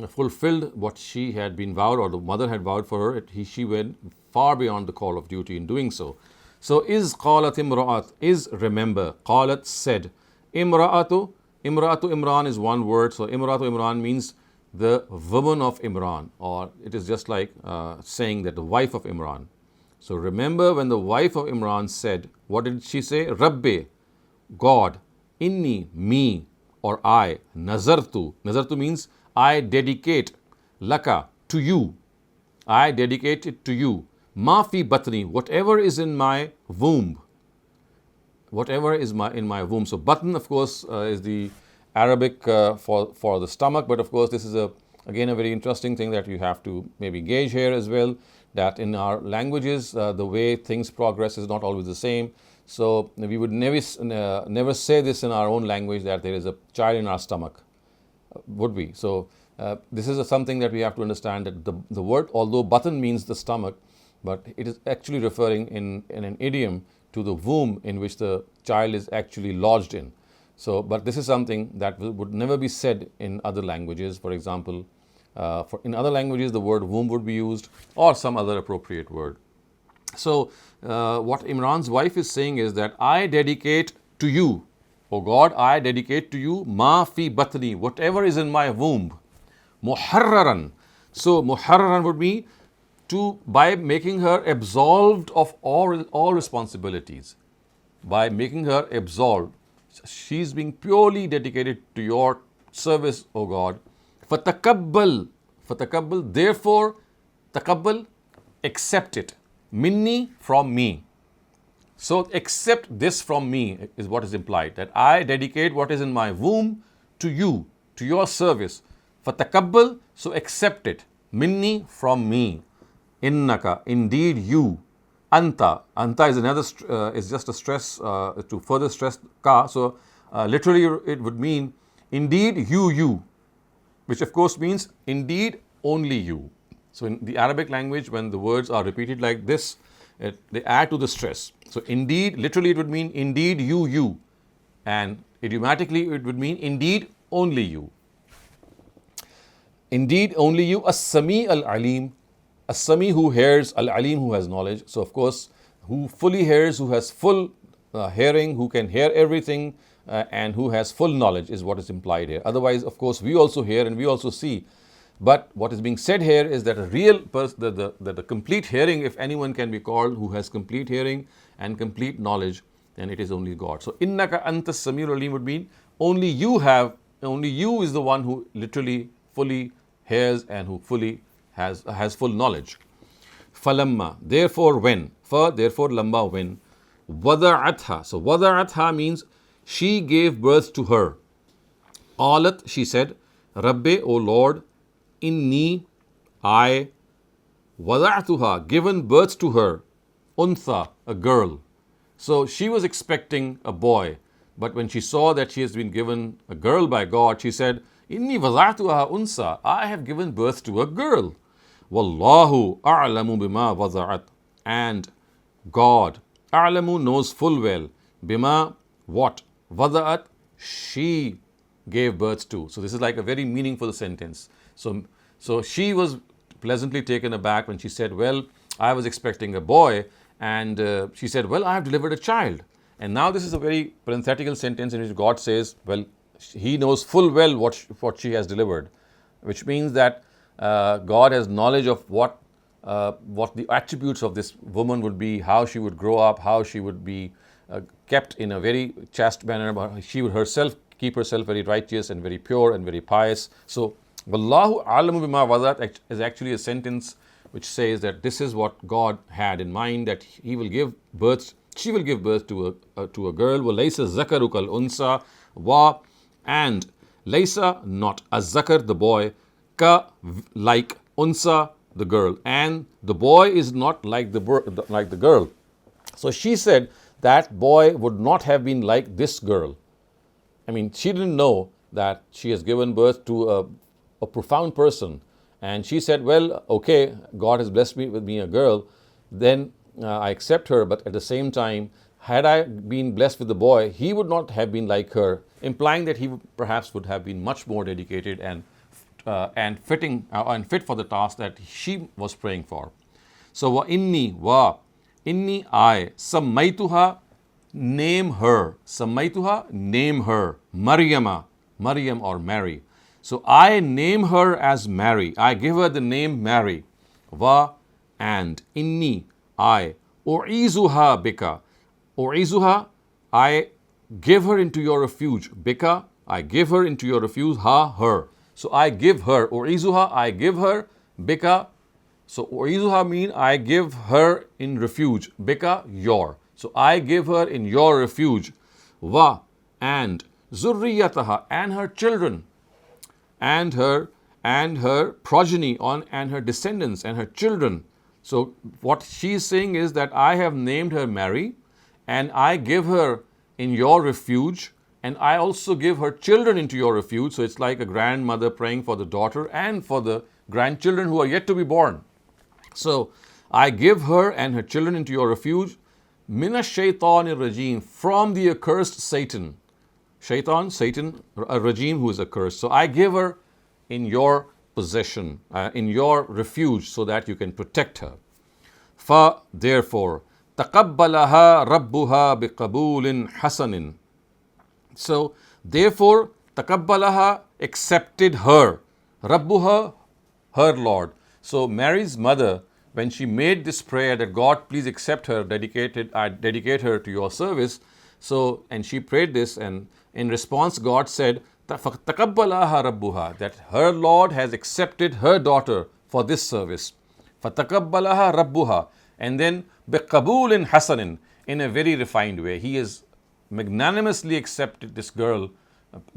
fulfilled what she had been vowed, or the mother had vowed for her, she went far beyond the call of duty in doing so. So, is qalat imra'at, is remember, qalat said, imra'atu Imran is one word. So imra'atu Imran means the woman of Imran, or it is just like saying that the wife of Imran. So remember when the wife of Imran said, what did she say? Rabbi, God, inni, me, or I, nazartu. Nazartu means I dedicate, laka, to you. I dedicate it to you. Ma fi batni, whatever is in my womb. Whatever is in my womb. So batn, of course, is the Arabic for the stomach, but of course this is again a very interesting thing that you have to maybe gauge here as well, that in our languages the way things progress is not always the same. So we would never say this in our own language, that there is a child in our stomach, would we? So this is something that we have to understand, that the word, although batn means the stomach, but it is actually referring in an idiom to the womb in which the child is actually lodged in. So, but this is something that would never be said in other languages. For example, in other languages the word womb would be used, or some other appropriate word. So what Imran's wife is saying is that I dedicate to you, O God, I dedicate to you ma fi batni, whatever is in my womb. Muharraran. So muharraran would be by making her absolved of all responsibilities. By making her absolved, she's being purely dedicated to your service, O God. Fatakabbal, therefore, takabbal, accept it. Minni, from me. So accept this from me is what is implied, that I dedicate what is in my womb to you, to your service. Fatakabbal, so accept it. Minni, from me. Innaka, indeed you. Anta is another is just a stress to further stress ka. So literally it would mean indeed you, which of course means indeed only you. So in the Arabic language, when the words are repeated like this, they add to the stress. So indeed, literally it would mean indeed you, and idiomatically it would mean indeed only you. Indeed only you. As-Sami al-Alim. As-Sami, who hears, Al-Alim, who has knowledge. So of course, who fully hears, who has full hearing, who can hear everything, and who has full knowledge is what is implied here. Otherwise, of course, we also hear and we also see. But what is being said here is that a real person, the complete hearing, if anyone can be called, who has complete hearing and complete knowledge, then it is only God. So innaka anta samiul alim would mean only you is the one who literally fully hears and who fully has full knowledge. Falamma, therefore when, therefore lamba when, wada'atha. So wada'atha means she gave birth to her. Qalat, she said, Rabbi, O Lord, inni, I, wada'tuha, given birth to her, untha, a girl. So she was expecting a boy, but when she saw that she has been given a girl by God, she said, inni wada'tuha unsa, I have given birth to a girl. Wallahu a'lamu bima wada'at, and God, a'lamu, knows full well, bima, what, wada'at, she gave birth to. So this is like a very meaningful sentence. So she was pleasantly taken aback when she said, well, I was expecting a boy, and she said, well, I have delivered a child. And now this is a very parenthetical sentence in which God says, well, He knows full well what she has delivered, which means that God has knowledge of what the attributes of this woman would be, how she would grow up, how she would be kept in a very chaste manner, but she would herself keep herself very righteous and very pure and very pious. So, Wallahu a'lamu bima wadat is actually a sentence which says that this is what God had in mind, that she will give birth to a girl. Wa laysa zakaru kal unsa, wa, and laysa, not, az-zakar, the boy, ka, like, unsa, the girl, and the boy is not like the girl. So she said that boy would not have been like this girl. I mean, she didn't know that she has given birth to a profound person, and she said, well, okay, God has blessed me with being a girl, then I accept her, but at the same time, had I been blessed with the boy, he would not have been like her, implying that he perhaps would have been much more dedicated and fit for the task that she was praying for. So wa inni, I, sammaituha, name her, Maryam or Mary. So I name her as Mary, I give her the name Mary. Wa, and, inni, I, u'izuha bika, I give her into your refuge, bika, I give her into your refuge, ha, her. So I give her, u'izuha, I give her, bika. So u'izuha mean I give her in refuge, bika, your. So I give her in your refuge, wa, and zurriyataha, and her children, and her progeny on, and her descendants and her children. So what she is saying is that I have named her Mary, and I give her in your refuge, and I also give her children into your refuge. So it's like a grandmother praying for the daughter and for the grandchildren who are yet to be born. So I give her and her children into your refuge, minash shaitanir rajim, from the accursed Satan. Shaitan, Satan, a regime who is accursed. So I give her in your possession, in your refuge, so that you can protect her. Fa, therefore, taqabbalaha rabbuha biqabulin hasanin. So, therefore, taqabbalaha, accepted her, rabbuha, her Lord. So Mary's mother, when she made this prayer that God please accept her, dedicate her to your service. So, and she prayed this, and in response God said, فَتَقَبَّلَهَا رَبُّهَا, that her Lord has accepted her daughter for this service. فَتَقَبَّلَهَا رَبُّهَا, and then بِقَبُولٍ حَسَنٍ, in a very refined way. He has magnanimously accepted this girl,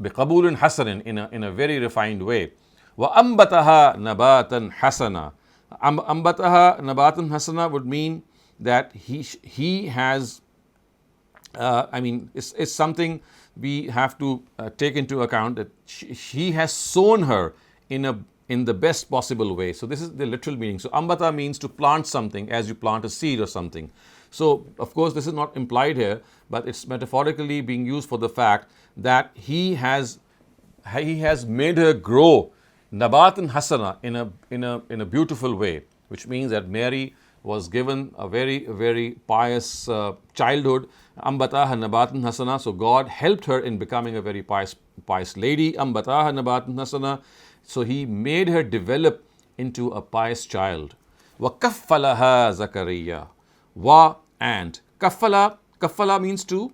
بِقَبُولٍ حَسَنٍ, in a very refined way. وَأَنْبَتَهَا نَبَاتًا حَسَنًا. أَنْبَتَهَا نَبَاتًا حَسَنًا would mean that he has, it's something we have to take into account, that he has sown her in the best possible way. So this is the literal meaning. So ambata means to plant something as you plant a seed or something. So of course this is not implied here, but it's metaphorically being used for the fact that he has made her grow nabatan hasana, in a beautiful way, which means that Mary was given a very, very pious childhood. Ambataha nabatan hasana. So God helped her in becoming a very pious lady. Ambataha nabatan hasana. So He made her develop into a pious child. Wa kaffalaha Zakariya. Wa, and kaffala means to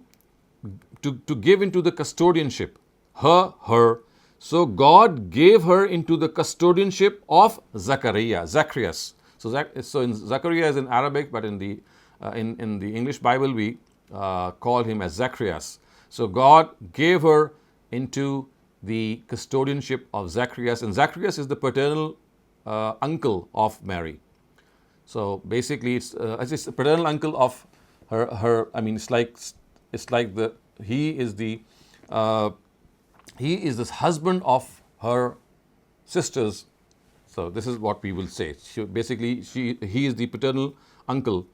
give into the custodianship. Her. So God gave her into the custodianship of Zacharias. So in Zachariah is in Arabic, but in the English Bible we call him as Zacharias. So God gave her into the custodianship of Zacharias, and Zacharias is the paternal uncle of Mary. So basically, it's the paternal uncle of her. I mean, it's like he is the husband of her sisters. So this is what we will say. He is the paternal uncle.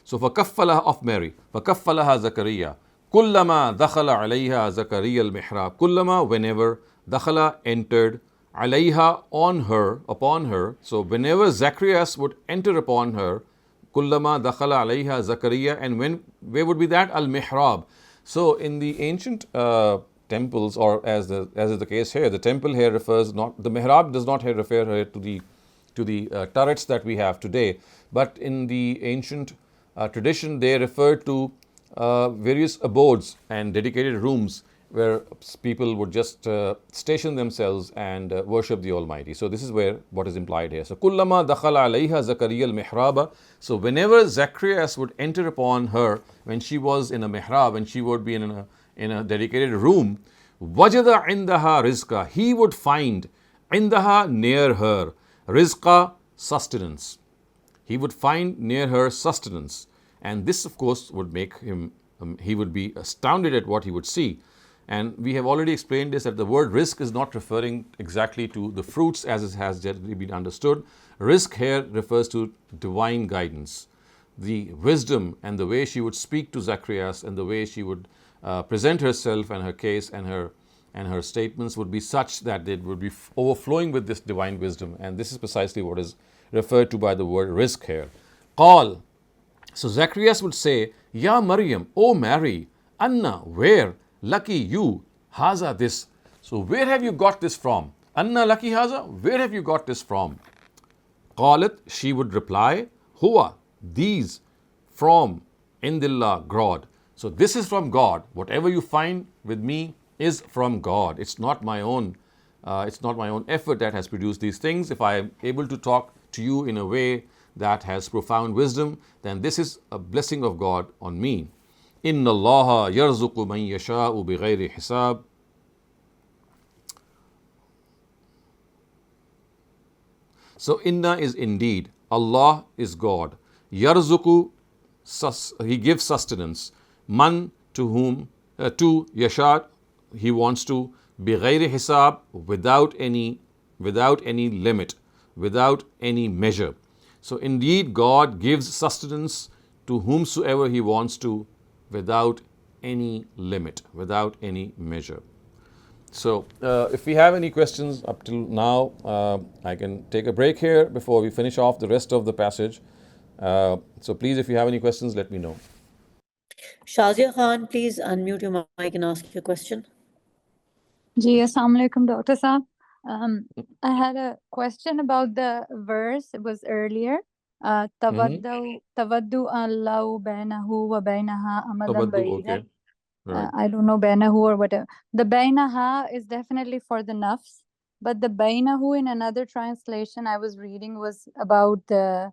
So فَكَفَّلَهَا of Mary. فَكَفَّلَهَا Zakariya. كُلَّمَا دَخَلَ عَلَيْهَا زَكَرِيَّا الْمِحْرَابِ. Kullama, whenever, dakhala, entered, alayha, upon her. So whenever Zacharias would enter upon her, kullama dakhala alayha Zakariya, and where would be that? Al-Mihrab. So in the ancient temples, or as is the case here, the temple here refers not, the mihrab does not here refer here to the turrets that we have today, but in the ancient tradition they refer to various abodes and dedicated rooms where people would just station themselves and worship the Almighty. So this is what is implied here. So kullama dakhala alayha Zakariya al-mihraba. So whenever Zacharias would enter upon her, when she was in a mihrab, when she would be in a dedicated room, wajada indaha rizqa, he would find indaha, near her, rizqa, sustenance. He would find near her sustenance, and this of course would make him he would be astounded at what he would see. And we have already explained this, that the word rizq is not referring exactly to the fruits as it has generally been understood. Rizq here refers to divine guidance, the wisdom, and the way she would speak to Zacharias, and the way she would present herself and her case and her statements would be such that it would be overflowing with this divine wisdom. And this is precisely what is referred to by the word rizq here. Qal. So Zacharias would say, Ya Maryam, O Mary, Anna, where? Lucky you, haza, this. So where have you got this from? Anna lucky haza, where have you got this from? Qalat, she would reply, Huwa, these, from, indillah, God. So this is from God. Whatever you find with me is from God. It's not my own effort that has produced these things. If I am able to talk to you in a way that has profound wisdom, then this is a blessing of God on me. Inna Allah yarzuqu man yasha'u bighayri hisab. So inna is indeed, Allah is God. Yarzuqu, He gives sustenance. Man, to whom, to yasha, He wants to, bighayri hisab, without any limit, without any measure. So indeed God gives sustenance to whomsoever He wants to, without any limit, without any measure. So if we have any questions up till now, I can take a break here before we finish off the rest of the passage. So please, if you have any questions, let me know. Shazia Khan, please unmute your mic and ask your question. Ji, Assalamu alaikum, Dr. Saab. I had a question about the verse. It was earlier. Tawaddu allahu bainahu wa bainaha amadan Tabaddu, ba'idan. okay. Right. I don't know bainahu or whatever. The bainaha is definitely for the nafs, but the bainahu in another translation I was reading was about the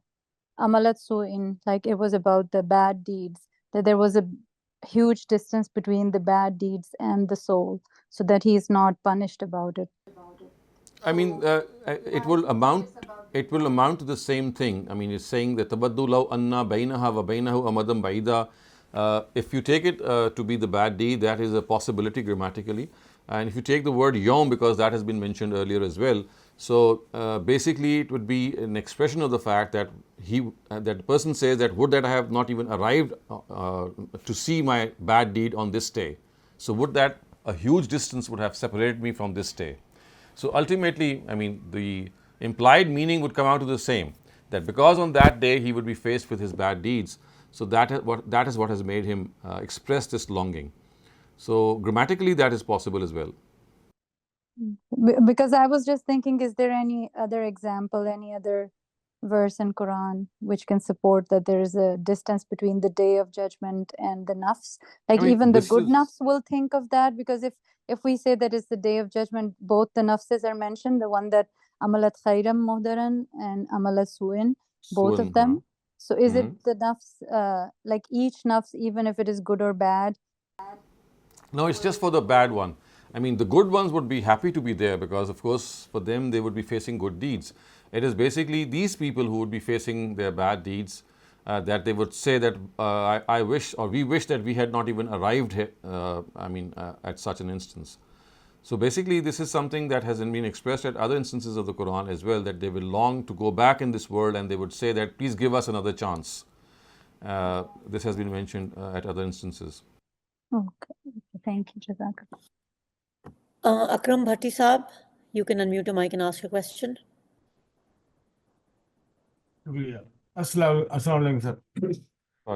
amalat su'in, like it was about the bad deeds, that there was a huge distance between the bad deeds and the soul, so that he is not punished about it. I mean, it will amount to the same thing. I mean, it's saying that tabaddu law anna bainaha wa bainahu amadan baida. If you take it to be the bad deed, that is a possibility grammatically. And if you take the word yom, because that has been mentioned earlier as well, so basically it would be an expression of the fact that that person says that would that I have not even arrived to see my bad deed on this day. So would that a huge distance would have separated me from this day. So ultimately, I mean, the implied meaning would come out to the same, that because on that day he would be faced with his bad deeds. So that is what has made him express this longing. So grammatically that is possible as well. Because I was just thinking, is there any other example, any other verse in Quran which can support that there is a distance between the day of judgment and the nafs? Like I mean, even the this good is- nafs will think of that, because if we say that it's the day of judgment, both the nafses are mentioned, the one that amalat khairam muhdaran and amalat su'in, both of them. So is it the nafs, like each nafs, even if it is good or bad? No, it's just for the bad one. I mean, the good ones would be happy to be there because, of course, for them, they would be facing good deeds. It is basically these people who would be facing their bad deeds that they would say that I wish, or we wish that we had not even arrived here, at such an instance. So basically, this is something that has been expressed at other instances of the Quran as well, that they will long to go back in this world and they would say that, please give us another chance. This has been mentioned at other instances. Okay, thank you, Jazakallah. Akram Bhatti Saab, you can unmute your mic and ask your question. Assalamu alaikum, sir.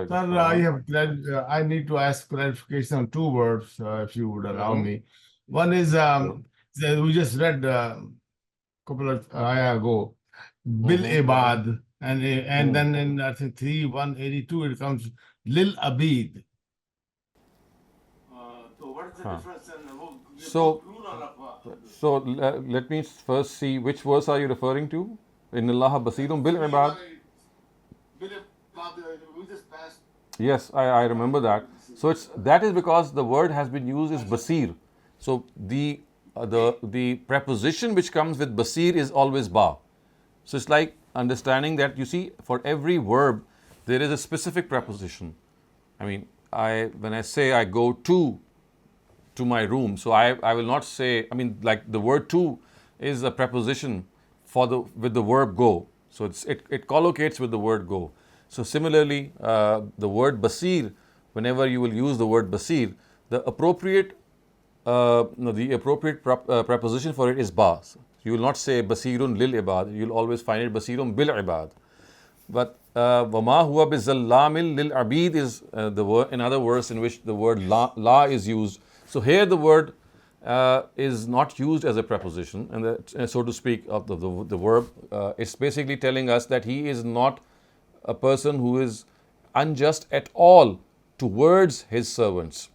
Sir, I need to ask clarification on two words, if you would allow me. One is, we just read a couple of ayah ago, Bil Ibad, and then in, I think, 182, it comes Lil Abid. So what is the difference? So let me first see which verse are you referring to? In Allah Basirum Bil Ibad. We just passed. Yes, I remember that. So that is because the word has been used as basir. So the preposition which comes with basir is always ba. So it's like understanding that, you see, for every verb there is a specific preposition. I mean, when I say I go to my room, so I will not say, I mean, like the word to is a preposition with the verb go. So it collocates with the word go. So similarly, the word basir, whenever you will use the word basir, the appropriate preposition for it is ba. You will not say basirun lil ibad. You will always find it basirun bil ibad. But wama huwa bizallamil lil abid is another verse in which the word la is used. So here the word is not used as a preposition, and so to speak, of the verb. It's basically telling us that he is not a person who is unjust at all towards his servants.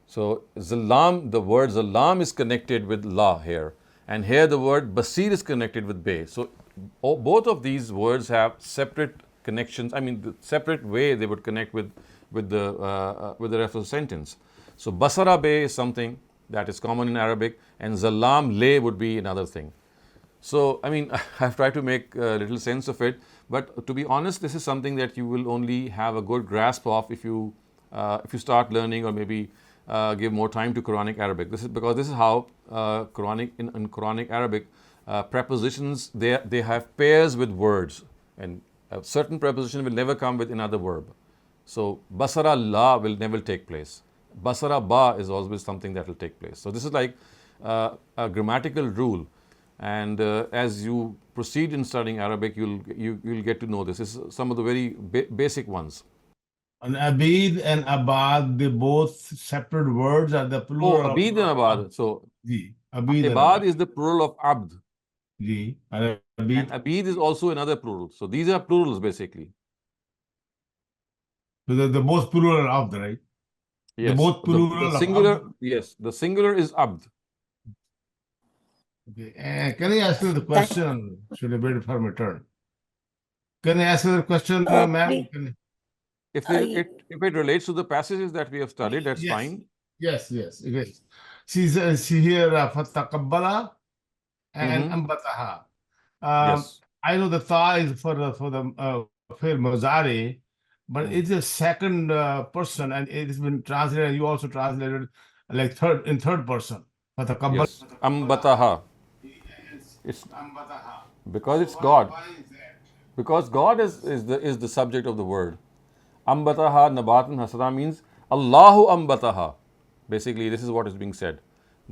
So Zalam, the word Zalam is connected with La here. And here the word Basir is connected with Bay. So both of these words have separate connections. I mean, the separate way they would connect with the rest of the sentence. So Basara Bay is something that is common in Arabic, and Zalam Le would be another thing. So, I mean, I've tried to make a little sense of it, but to be honest, this is something that you will only have a good grasp of if you start learning, or maybe give more time to Quranic Arabic. This is how in Quranic Arabic prepositions, they have pairs with words, and a certain preposition will never come with another verb. So Basara La will never take place. Basara Ba is always something that will take place. So this is like a grammatical rule. And as you proceed in studying Arabic, you'll get to know this. This is some of the very basic ones. And Abid and Abad, they both separate words, are the plural Abid and Abad. So Ji, Abid and Ibad Abad. is the plural of Abd. Ji, and And Abid. Abid is also another plural. So these are plurals basically. So they're both plural of Abd, right? Yes. They're both plural The of singular, Abd. yes, the singular is Abd. Okay. Can I ask you the question? Should I wait for my turn? Can I ask you the question, ma'am? please. If it relates to the passages that we have studied, that's Yes. fine. Yes. See here, فَتَقَبَّلَ and أَنبَتَهَا. Yes. I know the tha is for the fi'l muzari, but it's a second person, and it has been translated, and you also translated like third person. فَتَقَبَّلَ. Yes. Ambataha. It's أَنبَتَهَا. because it's God. Because God is the subject of the word. Ambataha nabatan hasana means Allahu ambataha. Basically, this is what is being said.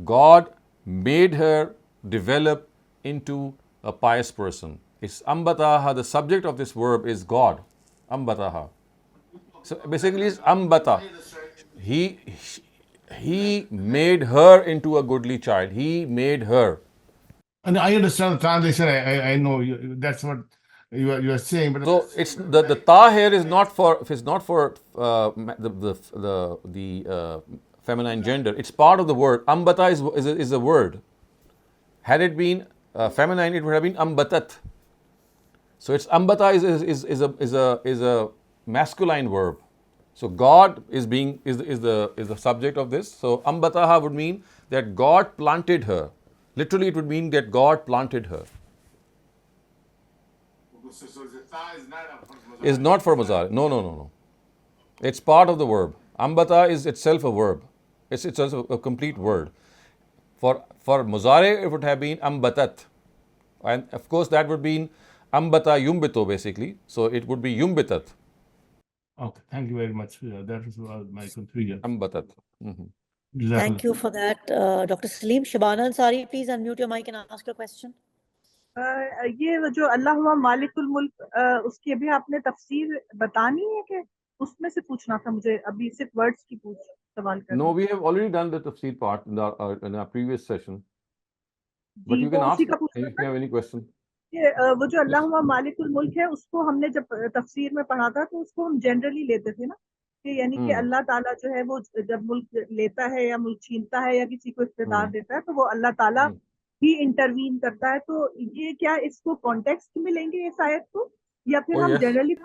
God made her develop into a pious person. It's ambataha. The subject of this verb is God. Ambataha. So basically, it's ambata. He made her into a goodly child. He made her. And I understand the translation. I know that's what you are saying. But So it's the ta here is not for the feminine gender. It's part of the word. Ambata is a word. Had it been feminine, it would have been ambatat. So it's ambata is a masculine verb. So God is the subject of this. So ambataha would mean that God planted her. Literally, it would mean that God planted her. so the tha is not Is not for mazar. No. It's part of the verb. Ambata is itself a verb. It's itself a complete word. For muzare, it would have been ambatat. And of course, that would be ambata yumbito basically. So it would be yumbitat. Okay, thank you very much. That was my confusion. Ambatat. Thank you for that, Dr. Saleem. Shabana Ansari, please unmute your mic and ask your question. ये जो अल्लाह हुआ मालिकुल मुल्क, उसकी अभी आपने तफसीर बतानी है कि उसमें से पूछना था मुझे, अभी सिर्फ वर्ड्स की सवाल करना। No, we have already done the tafsir part in our previous session. But ji, you can वो ask उसी का if पूछना you था have any question. कि वो जो अल्लाह हुआ मालिकुल मुल्क है, उसको हमने जब तफसीर में पढ़ा था तो उसको हम जनरली लेते थे ना, कि यानी कि अल्लाह ताला जो है वो जब मुल्क लेता है या मुल्क छीनता है या किसी को इख्तियार देता है तो वो अल्लाह ताला ही इंटरवीन करता है। तो ये क्या इसको कॉन्टेक्स्ट में लेंगे इस आयत को, या फिर हम generally?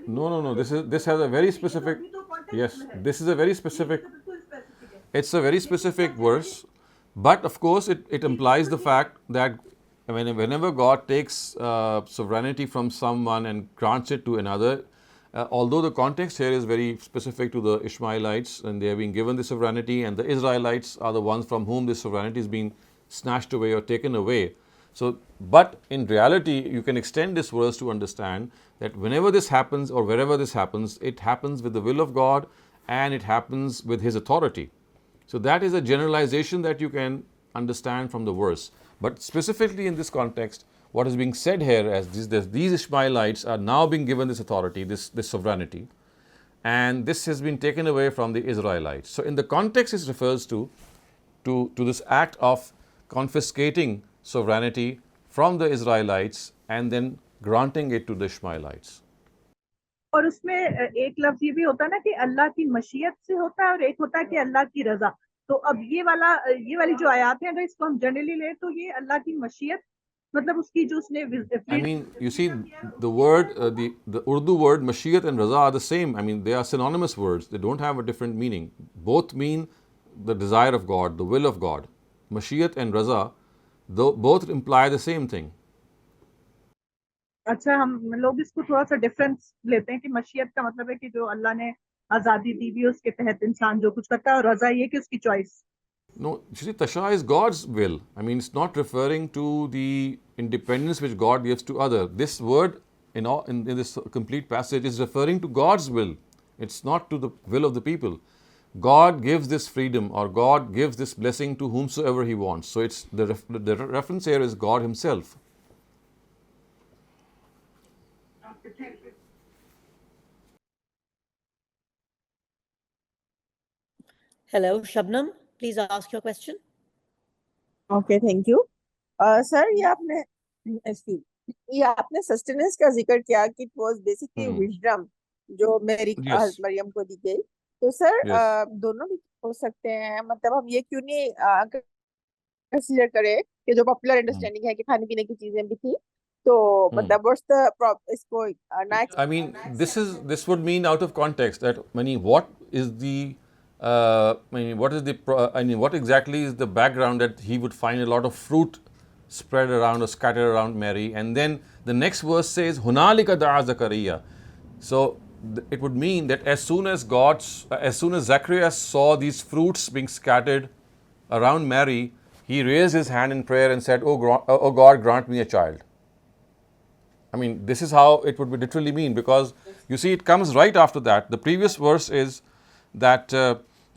No. This has a very specific. Yes, this is a very specific. It's a very specific verse, but of course it implies the fact that whenever God takes sovereignty from someone and grants it to another, although the context here is very specific to the Ishmaelites and they have been given the sovereignty, and the Israelites are the ones from whom this sovereignty is being snatched away or taken away. So, but in reality, you can extend this verse to understand that whenever this happens or wherever this happens, it happens with the will of God and it happens with His authority. So that is a generalization that you can understand from the verse. But specifically in this context, what is being said here as these Ishmaelites are now being given this authority, this sovereignty, and this has been taken away from the Israelites. So in the context, it refers to this act of confiscating sovereignty from the Israelites and then granting it to the Ishmaelites. और उसमें एक लफ्ज ये भी होता है ना कि अल्लाह की मशीयत से होता है और एक होता है कि अल्लाह की रजा। तो अब ये वाली जो आयात है, अगर इसको हम जनरली ले तो ये अल्लाह की मशीयत, मतलब उसकी जो उसने I mean, you see, the word, the Urdu word mashiyat and raza are the same. I mean, they are synonymous words. They don't have a different meaning. Both mean the desire of God, the will of God. Mashiyat and raza, though both imply the same thing. अच्छा, हम लोग इसको थोड़ा सा difference लेते हैं कि मशीयत का मतलब है कि जो अल्लाह ने आजादी दी हुई है उसके तहत इंसान जो कुछ करता है, और रजा ये कि उसकी choice. No, you see, tasha is God's will. I mean, it's not referring to the independence which God gives to other. This word in this complete passage is referring to God's will. It's not to the will of the people. God gives this freedom, or God gives this blessing to whomsoever He wants. So it's the reference here is God Himself. Hello, Shabnam, please ask your question. Okay, thank you. Sir, ये आपने sustenance का जिक्र किया कि it was basically wisdom जो Yes. Maryam को दी गई। तो सर, Yes. दोनों भी हो सकते हैं, मतलब हम ये क्यों नहीं कंसीडर करें कि जो पॉपुलर अंडरस्टैंडिंग है कि खाने पीने की चीजें भी थी, तो मतलब व्हाट्स द इसको I mean, this would mean out of context that what is the what exactly is the background that he would find a lot of fruit spread around or scattered around Mary, and then the next verse says hunalika da'a Zakaria. So it would mean that as soon as Zacharias saw these fruits being scattered around Mary, he raised his hand in prayer and said, "Oh God, grant me a child." I mean, this is how it would be literally mean, because you see, it comes right after that. The previous verse is that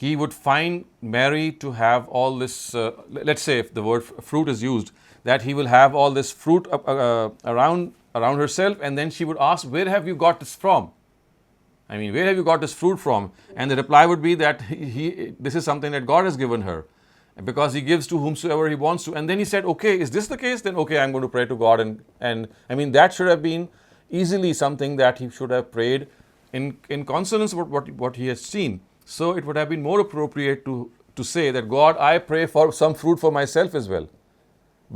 he would find Mary to have all this, let's say if the word fruit is used, that he will have all this fruit around herself, and then she would ask, "Where have you got this from? I mean, where have you got this fruit from?" And the reply would be that this is something that God has given her, because He gives to whomsoever He wants to. And then he said, "Okay, is this the case? Then okay, I'm going to pray to God." And I mean, that should have been easily something that he should have prayed in consonance with what he has seen. So it would have been more appropriate to say that, "God, I pray for some fruit for myself as well."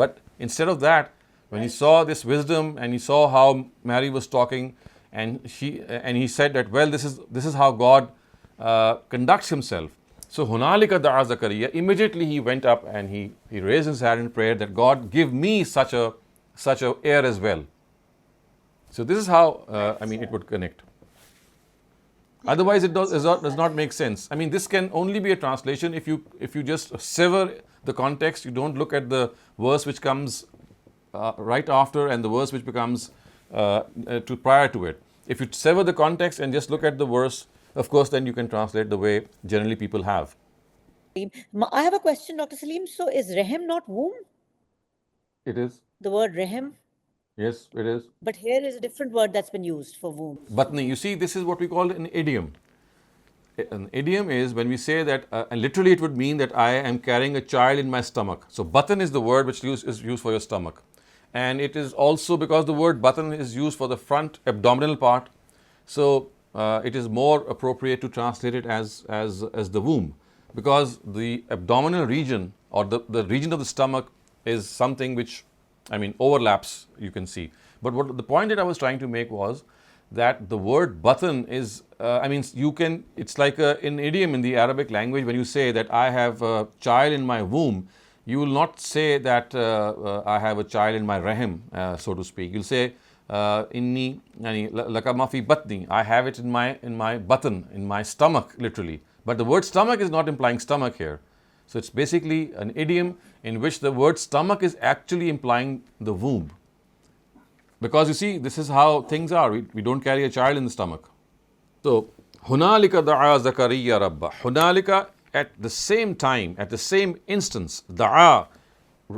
But instead of that, when he saw this wisdom and he saw how Mary was talking, and he said that, well, this is how God conducts Himself. So hunalika da'a Zakaria, immediately he went up and he raised his hand in prayer that, "God, give me such a heir as well." So this is how it would connect. Otherwise, it does not make sense. I mean, this can only be a translation if you just sever the context. You don't look at the verse which comes right after and the verse which becomes prior to it. If you sever the context and just look at the verse, of course, then you can translate the way generally people have. I have a question, Dr. Saleem. So is Rehem not womb? It is. The word Rehem? Yes, it is. But here is a different word that's been used for womb. Batni, you see, this is what we call an idiom. An idiom is when we say that, and literally it would mean that I am carrying a child in my stomach. So batan is the word which is used for your stomach. And it is also because the word batan is used for the front abdominal part. So it is more appropriate to translate it as the womb, because the abdominal region or the region of the stomach is something which, I mean, overlaps, you can see. But what the point that I was trying to make was that the word batan is, it's like an idiom in the Arabic language. When you say that I have a child in my womb, you will not say that I have a child in my rahim, so to speak. You'll say, inni laka ma fi batni, I have it in my batan, in my stomach, literally. But the word stomach is not implying stomach here. So it's basically an idiom in which the word stomach is actually implying the womb. Because you see, this is how things are. We don't carry a child in the stomach. So, hunalika da'a Zakariya rabba. Hunalika, at the same time, at the same instance, da'a,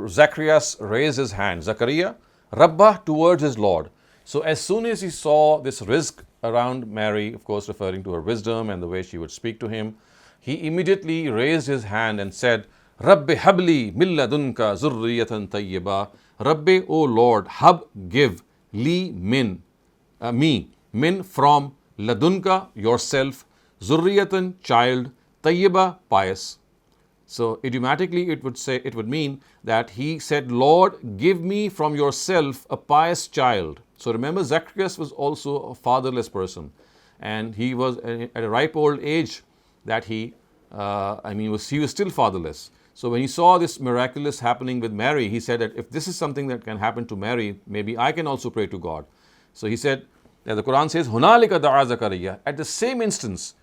Zacharias raised his hand. Zakaria, rabba, towards his Lord. So as soon as he saw this rizq around Mary, of course referring to her wisdom and the way she would speak to him, he immediately raised his hand and said, "Rabbi habli min ladunka zurriyatan tayyiba." Rabbi, O Lord, hab, give, li, min, me, min, from ladunka, yourself, zurriyatan, child, tayyiba, pious. So idiomatically it would mean that he said, Lord, give me from yourself a pious child. So remember, Zacharias was also a fatherless person, and he was at a ripe old age that he was still fatherless. So when he saw this miraculous happening with Mary, he said that if this is something that can happen to Mary, maybe I can also pray to God. So he said, the Quran says, Hunalika da'a Zakariya. At the same instance,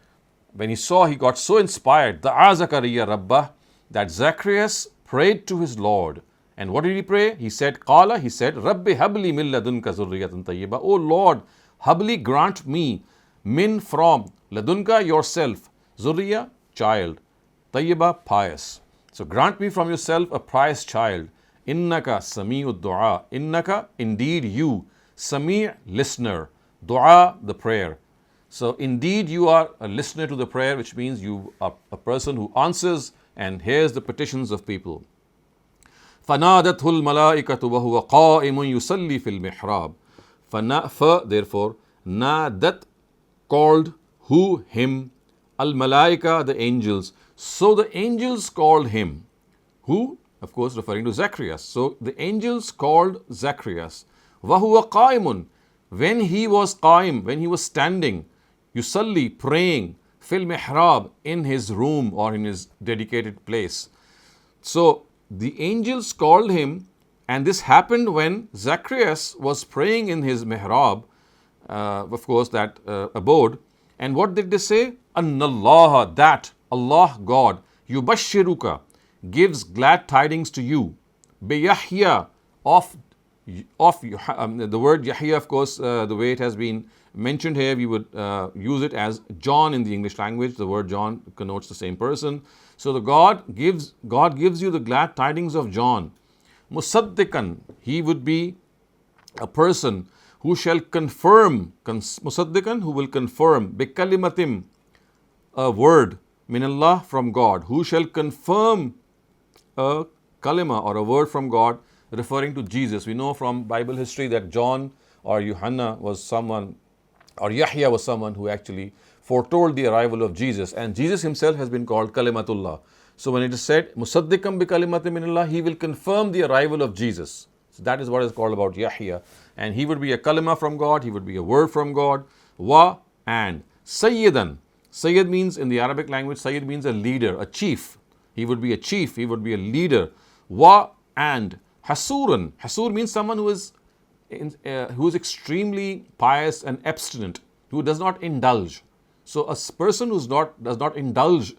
when he got so inspired, da'a Zakariya Rabbah, that Zacharias prayed to his Lord. And what did he pray? He said, Rabbi habli min ladunka zurriyatan tayyiba. Oh Lord, habli, grant me, min, from, ladunka, yourself, zurriya, child, tayyiba, pious. So grant me from yourself a pious child. Innaka sami'ud du'a. Innaka, indeed you, sami', listener, du'a, the prayer. So indeed you are a listener to the prayer, which means you are a person who answers and hears the petitions of people. فَنَادَتْهُ الْمَلَائِكَةُ وَهُوَ قَائِمٌ يُصَلِّي فِي الْمِحْرَابِ. Therefore, nadat, called, who, him, al-malaika, the angels. So the angels called him. Who? Of course, referring to Zacharias. So the angels called Zacharias. وَهُوَ قَائِمٌ, when he was qaim, when he was standing, yusalli, praying, fil mihrab, in his room or in his dedicated place. So the angels called him, and this happened when Zacharias was praying in his mihrab, of course, that abode. And what did they say? Annallaha, that Allah, God, yubashiruka, gives glad tidings to you, bi Yahya, of the word Yahya, of course, the way it has been mentioned here, we would use it as John in the English language. The word John connotes the same person. So God gives you the glad tidings of John. Musaddiqan, he would be a person who shall confirm, Musaddiqan, who will confirm, bikalimatim, a word, minallah, from God, who shall confirm a kalima or a word from God referring to Jesus. We know from Bible history that John or Yohanna was someone, or Yahya was someone who actually foretold the arrival of Jesus, and Jesus himself has been called Kalimatullah. So when it is said, Musaddiqam bi kalimatin minallah, he will confirm the arrival of Jesus. So that is what is called about Yahya. And he would be a kalima from God, he would be a word from God. Wa, and Sayyidan. Sayyid means, in the Arabic language, Sayyid means a leader, a chief. He would be a chief, he would be a leader. Wa, and Hasuran. Hasur means someone who is extremely pious and abstinent, who does not indulge. So a person who does not indulge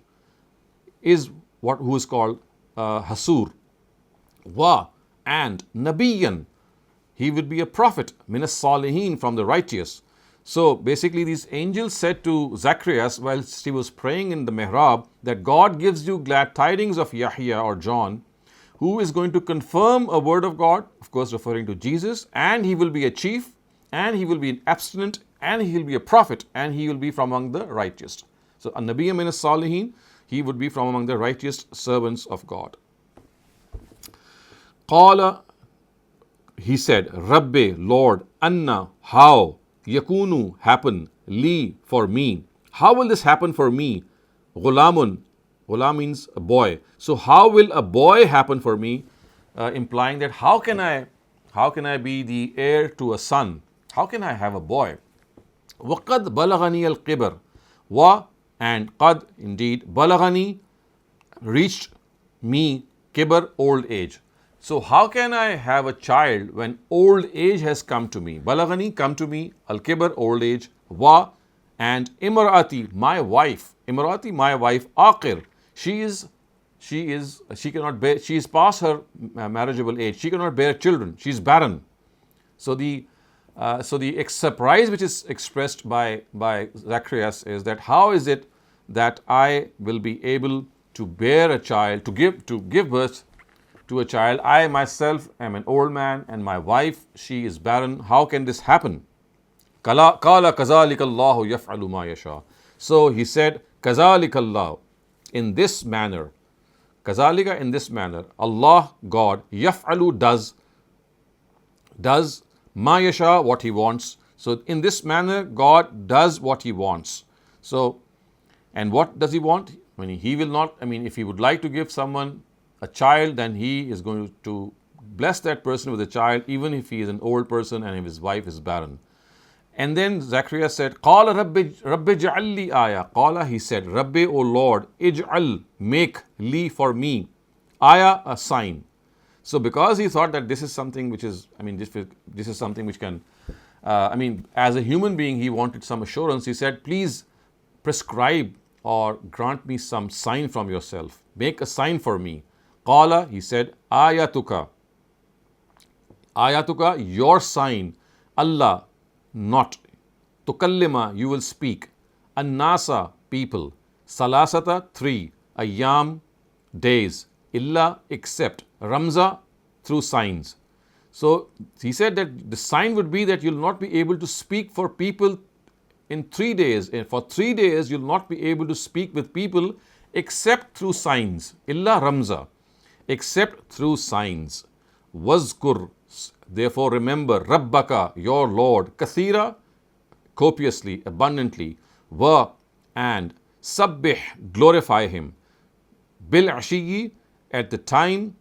is who is called Hasur. Wa, and Nabiyan, he would be a prophet, minas salihin, from the righteous. So basically these angels said to Zacharias whilst he was praying in the mihrab that God gives you glad tidings of Yahya or John, who is going to confirm a word of God, of course referring to Jesus, and he will be a chief, and he will be an abstinent, and he will be a prophet, and he will be from among the righteous. So a Nabiya min as-Salihin, he would be from among the righteous servants of God. Qala, he said, Rabbi, Lord, Anna, how, yakunu, happen, li, for me. How will this happen for me? Ghulamun, Ghulam means a boy. So how will a boy happen for me? Implying that how can I be the heir to a son? How can I have a boy? وَقَدْ بَلَغَنِي الْقِبَرِ. Wa, and qad, indeed, balagani, reached me, kibar, old age. So how can I have a child when old age has come to me? Balagani, come to me, al-kibar, old age. Wa, and imra'ati, my wife. Imra'ati, my wife, aqir. She is past her marriageable age. She cannot bear children. She is barren. So the surprise which is expressed by Zacharias is that how is it that I will be able to bear a child, to give birth to a child? I myself am an old man, and my wife, she is barren. How can this happen? Qala kazalika Allahu yaf'alu ma yasha. So he said, kazalika Allah, in this manner, kazalika, in this manner, Allah, God, yaf'alu, does ma yasha, what he wants. So in this manner, God does what He wants. So, and what does He want? I mean, He will not, I mean, if He would like to give someone a child, then He is going to bless that person with a child, even if he is an old person and if his wife is barren. And then Zachariah said, Qala Rabbi ij'al li ayah. Qala, he said, Rabbi, O Lord, ij'al, make li for me, ayah, a sign. So because he thought that this is something which is, I mean, this is something which can, I mean, as a human being, he wanted some assurance. He said, please prescribe or grant me some sign from yourself. Make a sign for me. Qala, he said, ayatuka. Ayatuka, your sign, Allah, not. Tukallima, you will speak. An-nasa, people. Salasata, 3. Ayyam, days. Illa, except. Ramza, through signs. So he said that the sign would be that you'll not be able to speak for people in 3 days. And for 3 days, you'll not be able to speak with people except through signs. Illa Ramza, except through signs. Wazkur, therefore remember, Rabbaka, your Lord, Kathira, copiously, abundantly, Wa, and Sabbih, glorify Him. Bil Ashiyi, at the time,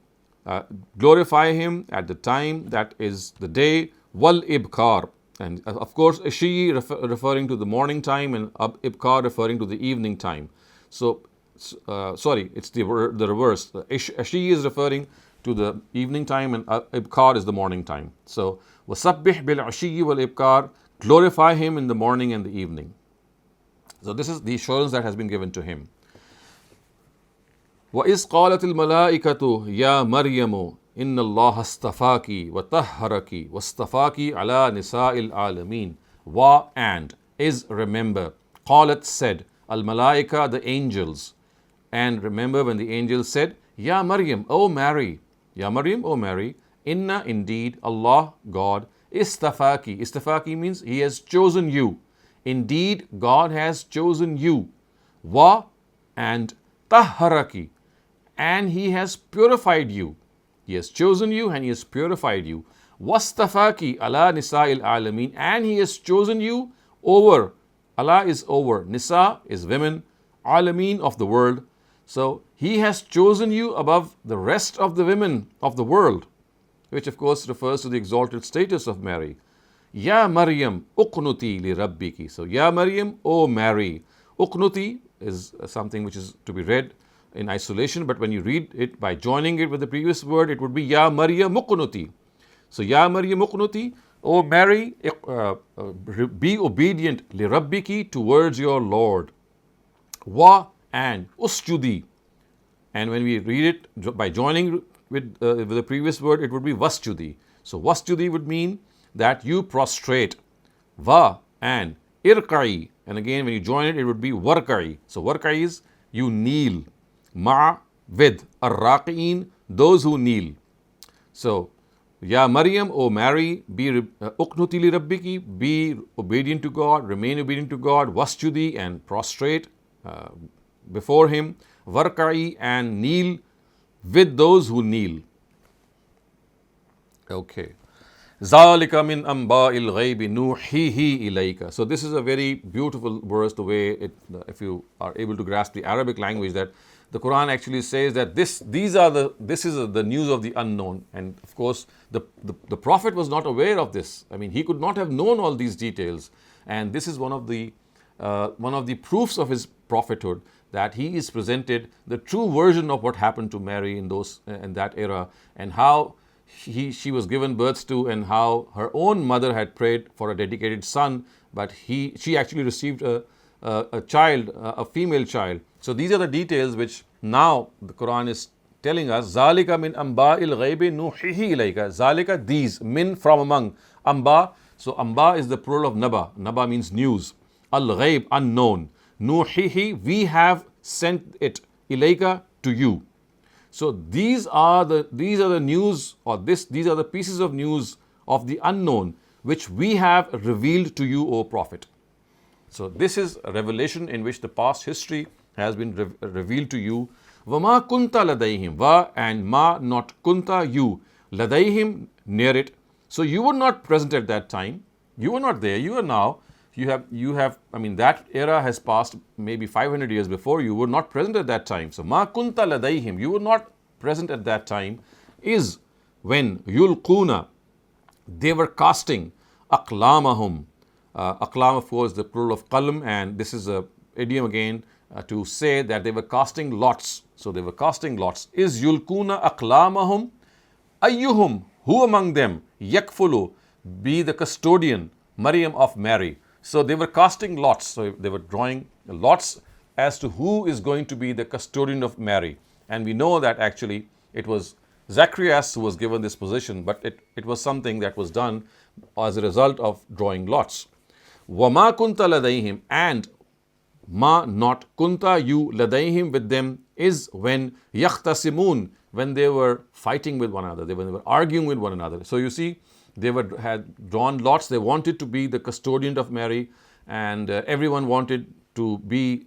glorify Him at the time, that is the day, Wal Ibkar, and of course, Ashiyi referring to the morning time and Ibkar referring to the evening time. So, sorry, it's the reverse. Ashiyi is referring to the evening time and Ibkar is the morning time. So, وَسَبِّحْ بِالْعَشِيِّ وَالْإِبْكَارِ, glorify Him in the morning and the evening. So this is the assurance that has been given to him. وَإِذْ قَالَتِ الْمَلَائِكَةُ يَا مَرْيَمُ إِنَّ اللَّهَ اسْتَفَاكِ وَطَهَّرَكِ وَاسْتَفَاكِ عَلَى نِسَاءِ الْعَالَمِينَ. Wa, and, is, remember. قالت, said, al-malaika, the angels. And remember when the angels said, Ya Maryam, O Mary, Ya Maryam, O Mary, inna, indeed, Allah, God, istafaki. Istafaki means He has chosen you. Indeed, God has chosen you. Wa, and tahharaki, and He has purified you. He has chosen you and He has purified you. Wastafaki ala nisa'il alameen, and He has chosen you over. Allah is over. Nisa is women. Alameen, of the world. So He has chosen you above the rest of the women of the world, which of course refers to the exalted status of Mary. Ya Maryam, uqnuti li rabbiki. So Ya Maryam, O Mary. Uqnuti is something which is to be read in isolation, but when you read it by joining it with the previous word, it would be Ya Maryam uqnuti. So Ya Maryam uqnuti, O Mary, be obedient li rabbiki, towards your Lord. Wa, and usjudi. And when we read it by joining with the previous word, it would be wasjudi. So wasjudi would mean that you prostrate. Va, and irkai. And again, when you join it, it would be warkai. So warkai is you kneel. Ma, with. Ar-raqi'in, those who kneel. So, Ya Maryam, O Mary, be uqnuti li rabbiki, be obedient to God, remain obedient to God, wasjudi, and prostrate before Him, warkai, and kneel with those who kneel. Okay. Zalika min amba'il ghaibi nuhihi ilayka. So this is a very beautiful verse, the way it, if you are able to grasp the Arabic language, that the Quran actually says that this is the news of the unknown. And of course, the Prophet was not aware of this. I mean, he could not have known all these details. And this is one of the proofs of his prophethood, that he is presented the true version of what happened to Mary in that era, and how she was given birth to, and how her own mother had prayed for a dedicated son, but she actually received a child, a female child. So these are the details which now the Quran is telling us. Zalika min amba'il ghaibi nuhihi ilayka. Zalika, these, min, from among. Amba, so amba is the plural of naba. Naba means news. Al-ghaib, unknown. Nuhihi, we have sent it. Ilayka, to you. So these are the news, or these are the pieces of news of the unknown which we have revealed to you, O Prophet. So this is a revelation in which the past history has been revealed to you. Vama kunta ladayhim, va, and ma, not kunta, you, ladayhim, near it. So you were not present at that time. You were not there. You are now. You have. I mean, that era has passed maybe 500 years before. You were not present at that time. So ma kunta ladayhim. You were not present at that time. Is when yulquna, they were casting aqlamahum. Aqlam, of course, the plural of qalam, and this is a idiom again to say that they were casting lots. So they were casting lots. Is yulquna aqlamahum ayyuhum, who among them, yakfulu, be the custodian, Maryam of Mary. So they were casting lots. So they were drawing lots as to who is going to be the custodian of Mary. And we know that actually it was Zacharias who was given this position, but it was something that was done as a result of drawing lots. وَمَا كُنْتَ لَدَيْهِمْ, and ma, not, kunta, you, ladayhim, with them, is when yakhtasimun, when they were fighting with one another, when they were arguing with one another. So you see, they had drawn lots. They wanted to be the custodian of Mary, and everyone wanted to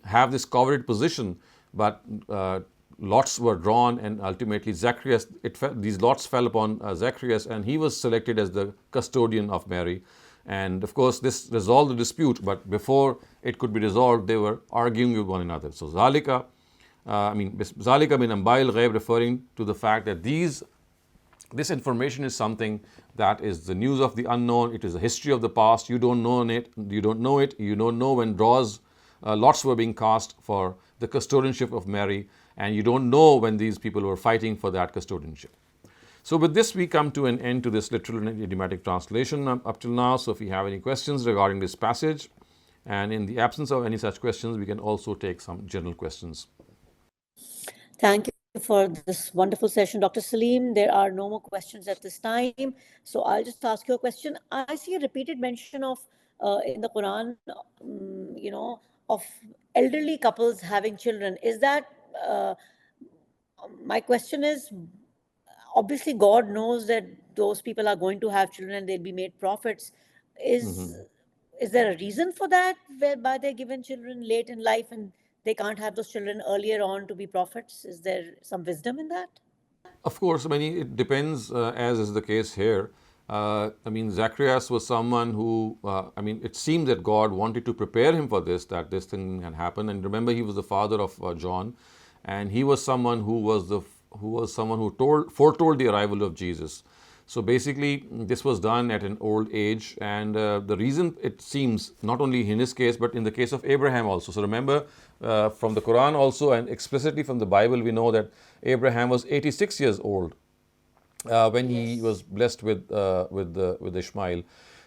have this coveted position, but lots were drawn, and ultimately Zacharias, these lots fell upon Zacharias, and he was selected as the custodian of Mary. And of course, this resolved the dispute, but before it could be resolved, they were arguing with one another. So Zalika, Zalika min ambail ghaib, referring to the fact that this information is something that is the news of the unknown. It is the history of the past. You don't know it. You don't know it. You don't know when lots were being cast for the custodianship of Mary, and you don't know when these people were fighting for that custodianship. So with this, we come to an end to this literal and idiomatic translation up till now. So if you have any questions regarding this passage, and in the absence of any such questions, we can also take some general questions. Thank you for this wonderful session, Dr. Saleem. There are no more questions at this time. So I'll just ask you a question. I see a repeated mention of in the Quran, of elderly couples having children. Is that, my question is, obviously God knows that those people are going to have children and they'll be made prophets. Is there a reason for that, whereby they're given children late in life and they can't have those children earlier on to be prophets? Is there some wisdom in that? Of course, it depends, as is the case here. Zacharias was someone who, it seemed that God wanted to prepare him for this, that this thing can happen. And remember, he was the father of John, and he was someone who foretold the arrival of Jesus. So basically, this was done at an old age, and the reason, it seems, not only in his case, but in the case of Abraham also. So remember, from the Quran also, and explicitly from the Bible, we know that Abraham was 86 years old when he was blessed with Ishmael.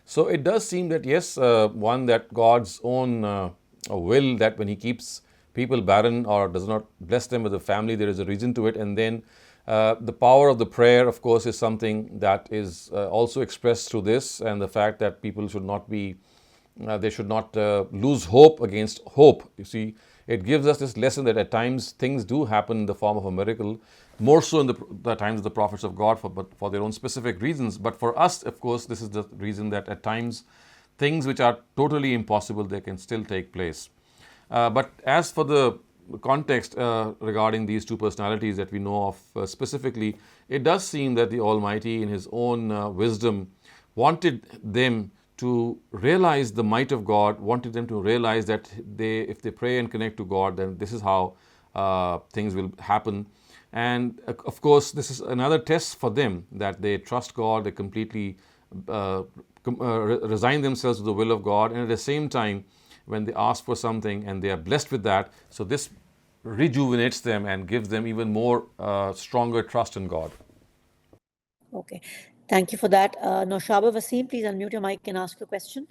So it does seem that, yes, one, that God's own will, that when he keeps people barren or does not bless them with a family, there is a reason to it. And then the power of the prayer, of course, is something that is also expressed through this, and the fact that people should not they should not lose hope against hope. You see, it gives us this lesson that at times things do happen in the form of a miracle, more so in the times of the prophets of God, but for their own specific reasons. But for us, of course, this is the reason that at times things which are totally impossible, they can still take place. But as for the context regarding these two personalities that we know of specifically, it does seem that the Almighty, in His own wisdom, wanted them to realize the might of God, wanted them to realize that if they pray and connect to God, then this is how things will happen. And of course, this is another test for them, that they trust God, they completely resign themselves to the will of God, and at the same time, when they ask for something and they are blessed with that, so this rejuvenates them and gives them even more stronger trust in God. Okay, thank you for that. Noshaba Wasim, please unmute your mic and ask your question.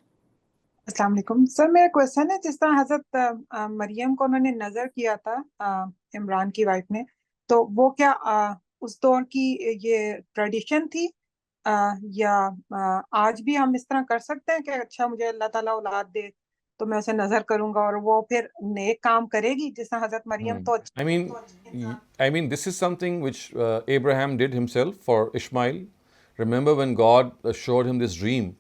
अस्सलाम वालेकुम sir, मेरा question है, जिस तरह हजरत मरियम को उन्होंने नजर किया था इमरान की वाइफ ने, तो वो क्या उस दौर की ये ट्रेडिशन थी या आज भी हम इस तरह कर सकते हैं कि अच्छा मुझे अल्लाह ताला औलाद दे तो मैं उसे नजर करूंगा और वो फिर नेक काम करेगी, जिस तरह हजरत मरियम तो this is something which Abraham did himself for Ishmael. Remember when God showed him this dream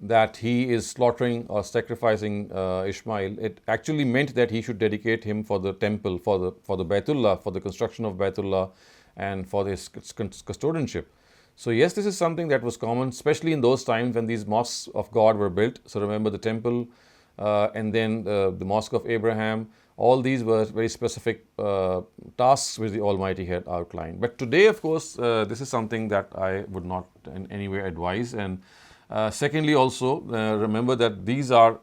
that he is slaughtering or sacrificing Ishmael, it actually meant that he should dedicate him for the temple, for the Baytullah, for the construction of Baytullah, and for his custodianship. So yes, this is something that was common, especially in those times when these mosques of God were built. So remember the temple, and then the mosque of Abraham. All these were very specific tasks which the Almighty had outlined. But today, of course, this is something that I would not in any way advise. And secondly, also remember that these are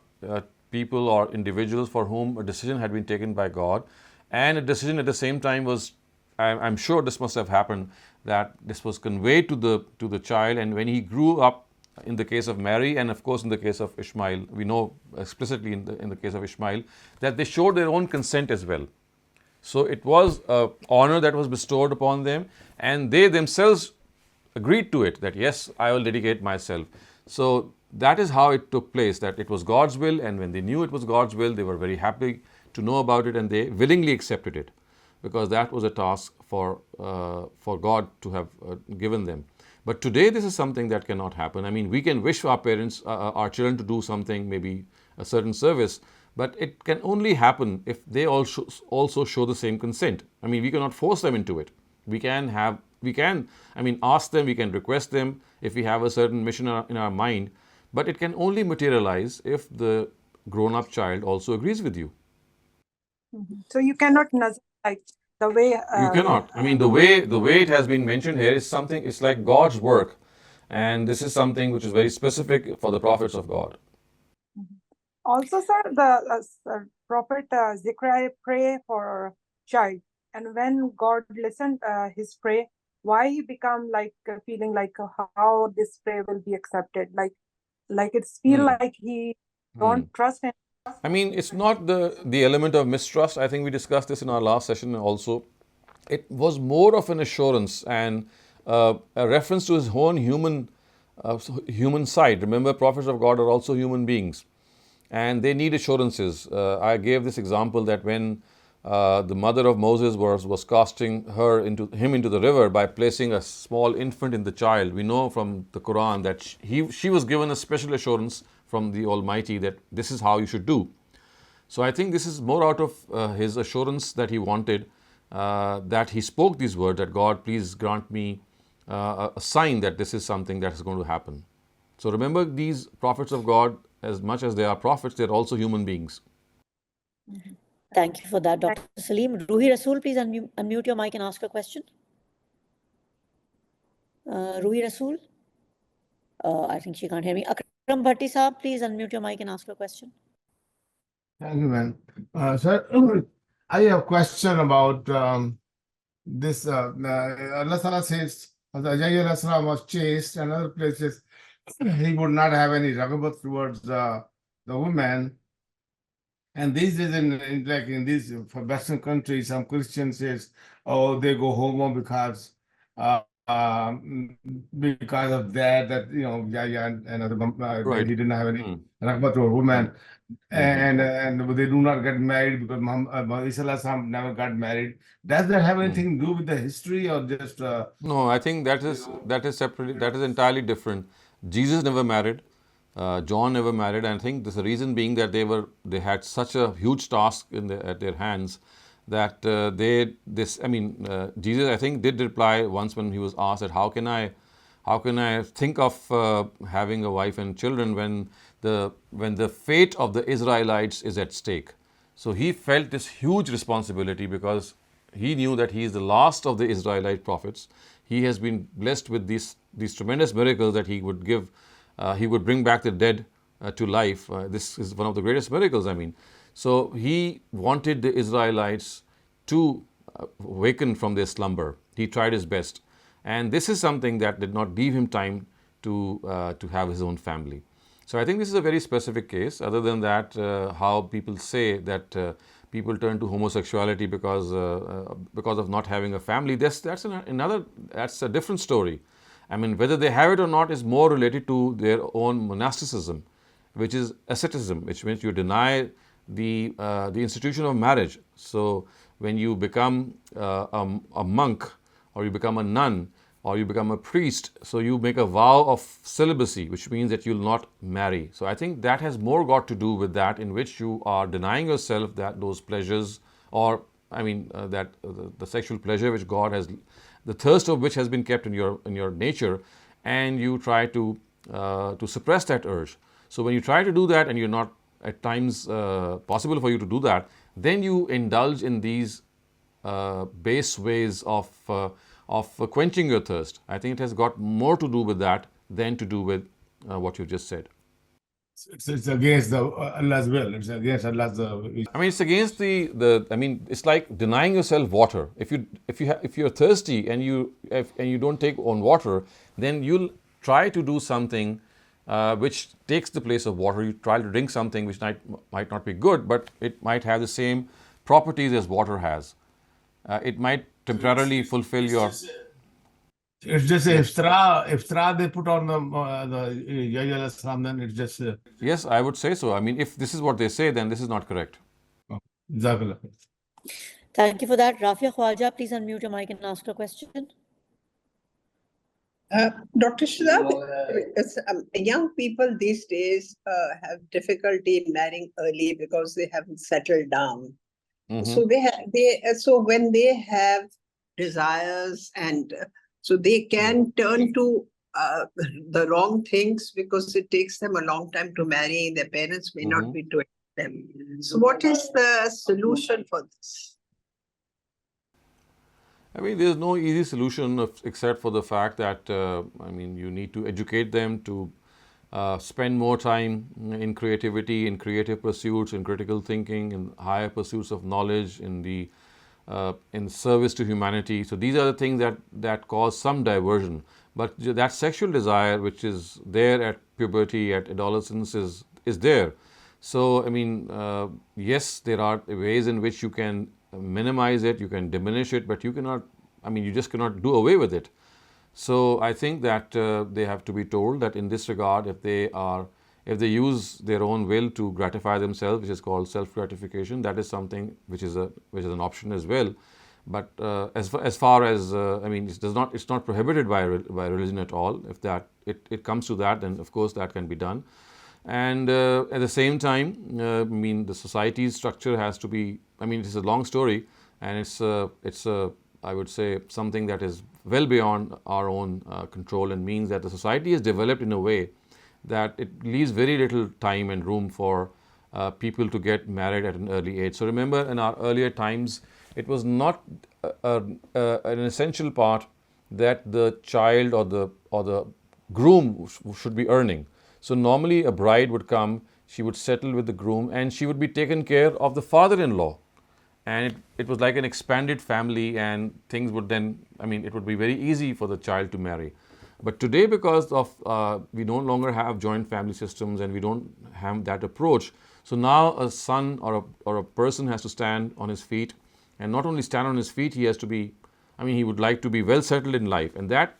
people or individuals for whom a decision had been taken by God, and a decision at the same time was, I'm sure this must have happened, that this was conveyed to the child, and when he grew up, in the case of Mary, and of course in the case of Ishmael, we know explicitly in the case of Ishmael that they showed their own consent as well. So it was an honor that was bestowed upon them, and they themselves agreed to it, that yes, I will dedicate myself. So that is how it took place, that it was God's will, and when they knew it was God's will, they were very happy to know about it, and they willingly accepted it, because that was a task for God to have given them. But today, this is something that cannot happen. I mean, we can wish our parents, our children to do something, maybe a certain service, but it can only happen if they also show the same consent. I mean, we cannot force them into it. We can, ask them, we can request them if we have a certain mission in our mind, but it can only materialize if the grown-up child also agrees with you. So you cannot like the way you cannot. I mean, the way it has been mentioned here is something. It's like God's work, and this is something which is very specific for the prophets of God. Also, sir, the prophet Zechariah pray for child, and when God listened his prayer, why he become like feeling like how this prayer will be accepted, like it's feel like he don't trust him. I mean, it's not the element of mistrust. I think we discussed this in our last session also. It was more of an assurance and a reference to his own human side. Remember, prophets of God are also human beings, and they need assurances. I gave this example that when the mother of Moses was casting him into the river by placing a small infant in the child, we know from the Quran that she was given a special assurance from the Almighty that this is how you should do. So I think this is more out of his assurance that he wanted, that he spoke these words, that God, please grant me a sign that this is something that is going to happen. So remember, these prophets of God, as much as they are prophets, they're also human beings. Thank you for that, Dr. Saleem. Ruhi Rasool, please unmute your mic and ask a question. Ruhi Rasool? I think she can't hear me. Akram Bhatti Saab, please unmute your mic and ask a question. Thank you, man. Sir, I have a question about this. Allah Ta'ala says, Ajay was chased, and other places he would not have any raghabat towards the woman. And these days, in these Western countries, some Christians says, oh, they go homo because of that Right. he didn't have any raghabat or woman, and they do not get married because Muhammad Sallallahu never got married. Does that have anything to do with the history, or just? No, I think that is separately. That is entirely different. Jesus never married. John never married. And I think the reason being that they had such a huge task at their hands that Jesus, I think, did reply once when he was asked that how can I think of having a wife and children when the fate of the Israelites is at stake. So he felt this huge responsibility because he knew that he is the last of the Israelite prophets. He has been blessed with these tremendous miracles that he would give. He would bring back the dead to life. This is one of the greatest miracles, So he wanted the Israelites to awaken from their slumber. He tried his best. And this is something that did not leave him time to have his own family. So I think this is a very specific case. Other than that, how people say that people turn to homosexuality because of not having a family, that's a different story. Whether they have it or not is more related to their own monasticism, which is asceticism, which means you deny the institution of marriage. So when you become a monk, or you become a nun, or you become a priest, so you make a vow of celibacy, which means that you'll not marry. So I think that has more got to do with that, in which you are denying yourself that those pleasures, or the sexual pleasure which God has, the thirst of which has been kept in your nature, and you try to suppress that urge. So when you try to do that and you're not at times possible for you to do that, then you indulge in these base ways of quenching your thirst. I think it has got more to do with that than to do with what you just said. It's against Allah's will. It's against Allah's. It's against the. It's like denying yourself water. If you're thirsty and you don't take on water, then you'll try to do something which takes the place of water. You try to drink something which might not be good, but it might have the same properties as water has. It might temporarily fulfill your. It's just iftira they put on the Yahya al-Islam, then it's just. Yes, I would say so. If this is what they say, then this is not correct. Jazakallah. Thank you for that. Rafia Khwaja, please unmute your mic and ask your question. Dr. Shehzad, young people these days have difficulty marrying early because they haven't settled down. Mm-hmm. So when they have desires, and so they can turn to the wrong things because it takes them a long time to marry. Their parents may not be to them. So what is the solution for this? There's no easy solution except for the fact that, you need to educate them to spend more time in creativity, in creative pursuits, in critical thinking, in higher pursuits of knowledge, in service to humanity. So these are the things that cause some diversion. But that sexual desire, which is there at puberty, at adolescence, is there. So, yes, there are ways in which you can minimize it, you can diminish it, but you cannot, you just cannot do away with it. So I think that they have to be told that in this regard, if they use their own will to gratify themselves, which is called self-gratification, that is something which is an option as well. But as far as it's not prohibited by religion at all. If it comes to that, then of course that can be done. And at the same time, the society's structure has to be. It's a long story, and it's I would say something that is well beyond our own control, and means that the society is developed in a way that it leaves very little time and room for people to get married at an early age. So remember, in our earlier times, it was not an essential part that the child or the groom should be earning. So normally a bride would come, she would settle with the groom, and she would be taken care of the father-in-law. And it was like an expanded family, and things would then, it would be very easy for the child to marry. But today, because of we no longer have joint family systems and we don't have that approach, so now a son or a person has to stand on his feet, and not only stand on his feet, he has to be, he would like to be well settled in life. And that,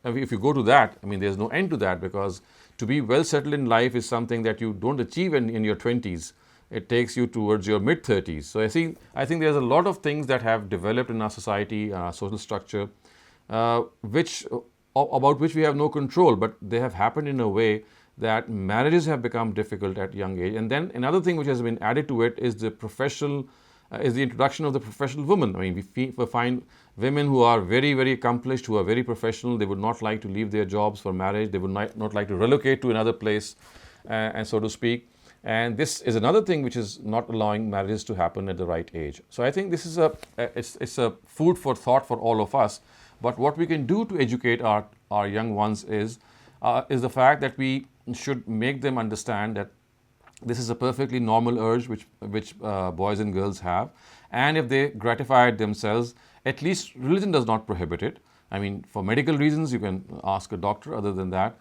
if you go to that, there's no end to that, because to be well settled in life is something that you don't achieve in your 20s. It takes you towards your mid-30s. So I think there's a lot of things that have developed in our society, our social structure, about which we have no control, but they have happened in a way that marriages have become difficult at young age. And then another thing which has been added to it is the introduction of the professional woman. We find women who are very, very accomplished, who are very professional. They would not like to leave their jobs for marriage. They would not like to relocate to another place, and so to speak. And this is another thing which is not allowing marriages to happen at the right age. So I think this is it's a food for thought for all of us. But what we can do to educate our young ones is the fact that we should make them understand that this is a perfectly normal urge which boys and girls have, and if they gratify it themselves, at least religion does not prohibit it. For medical reasons, you can ask a doctor. Other than that,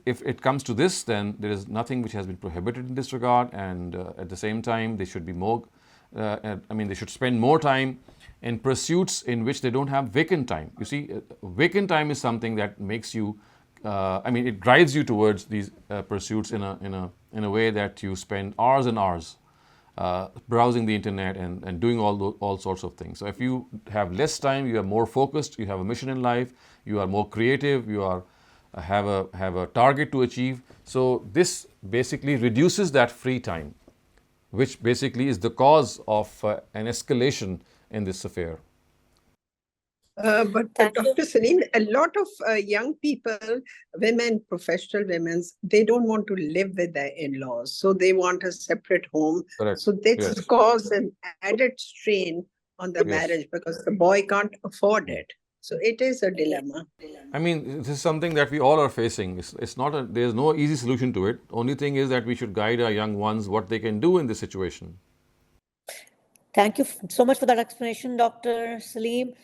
if it comes to this, then there is nothing which has been prohibited in this regard. And at the same time, they should be more. They should spend more time in pursuits in which they don't have vacant time. You see, vacant time is something that makes you. It drives you towards these pursuits in a way that you spend hours and hours browsing the internet and doing all sorts of things. So if you have less time, you are more focused, you have a mission in life, you are more creative, you have a target to achieve. So this basically reduces that free time, which basically is the cause of an escalation in this affair. But Thank you. Dr. Saleem, a lot of young people, women, professional women, they don't want to live with their in-laws. So they want a separate home. Correct. So this Yes. causes an added strain on the Yes. marriage because the boy can't afford it. So it is a dilemma. I mean, this is something that we all are facing. It's not a, there's no easy solution to it. Only thing is that we should guide our young ones what they can do in this situation. Thank you so much for that explanation, Dr. Saleem.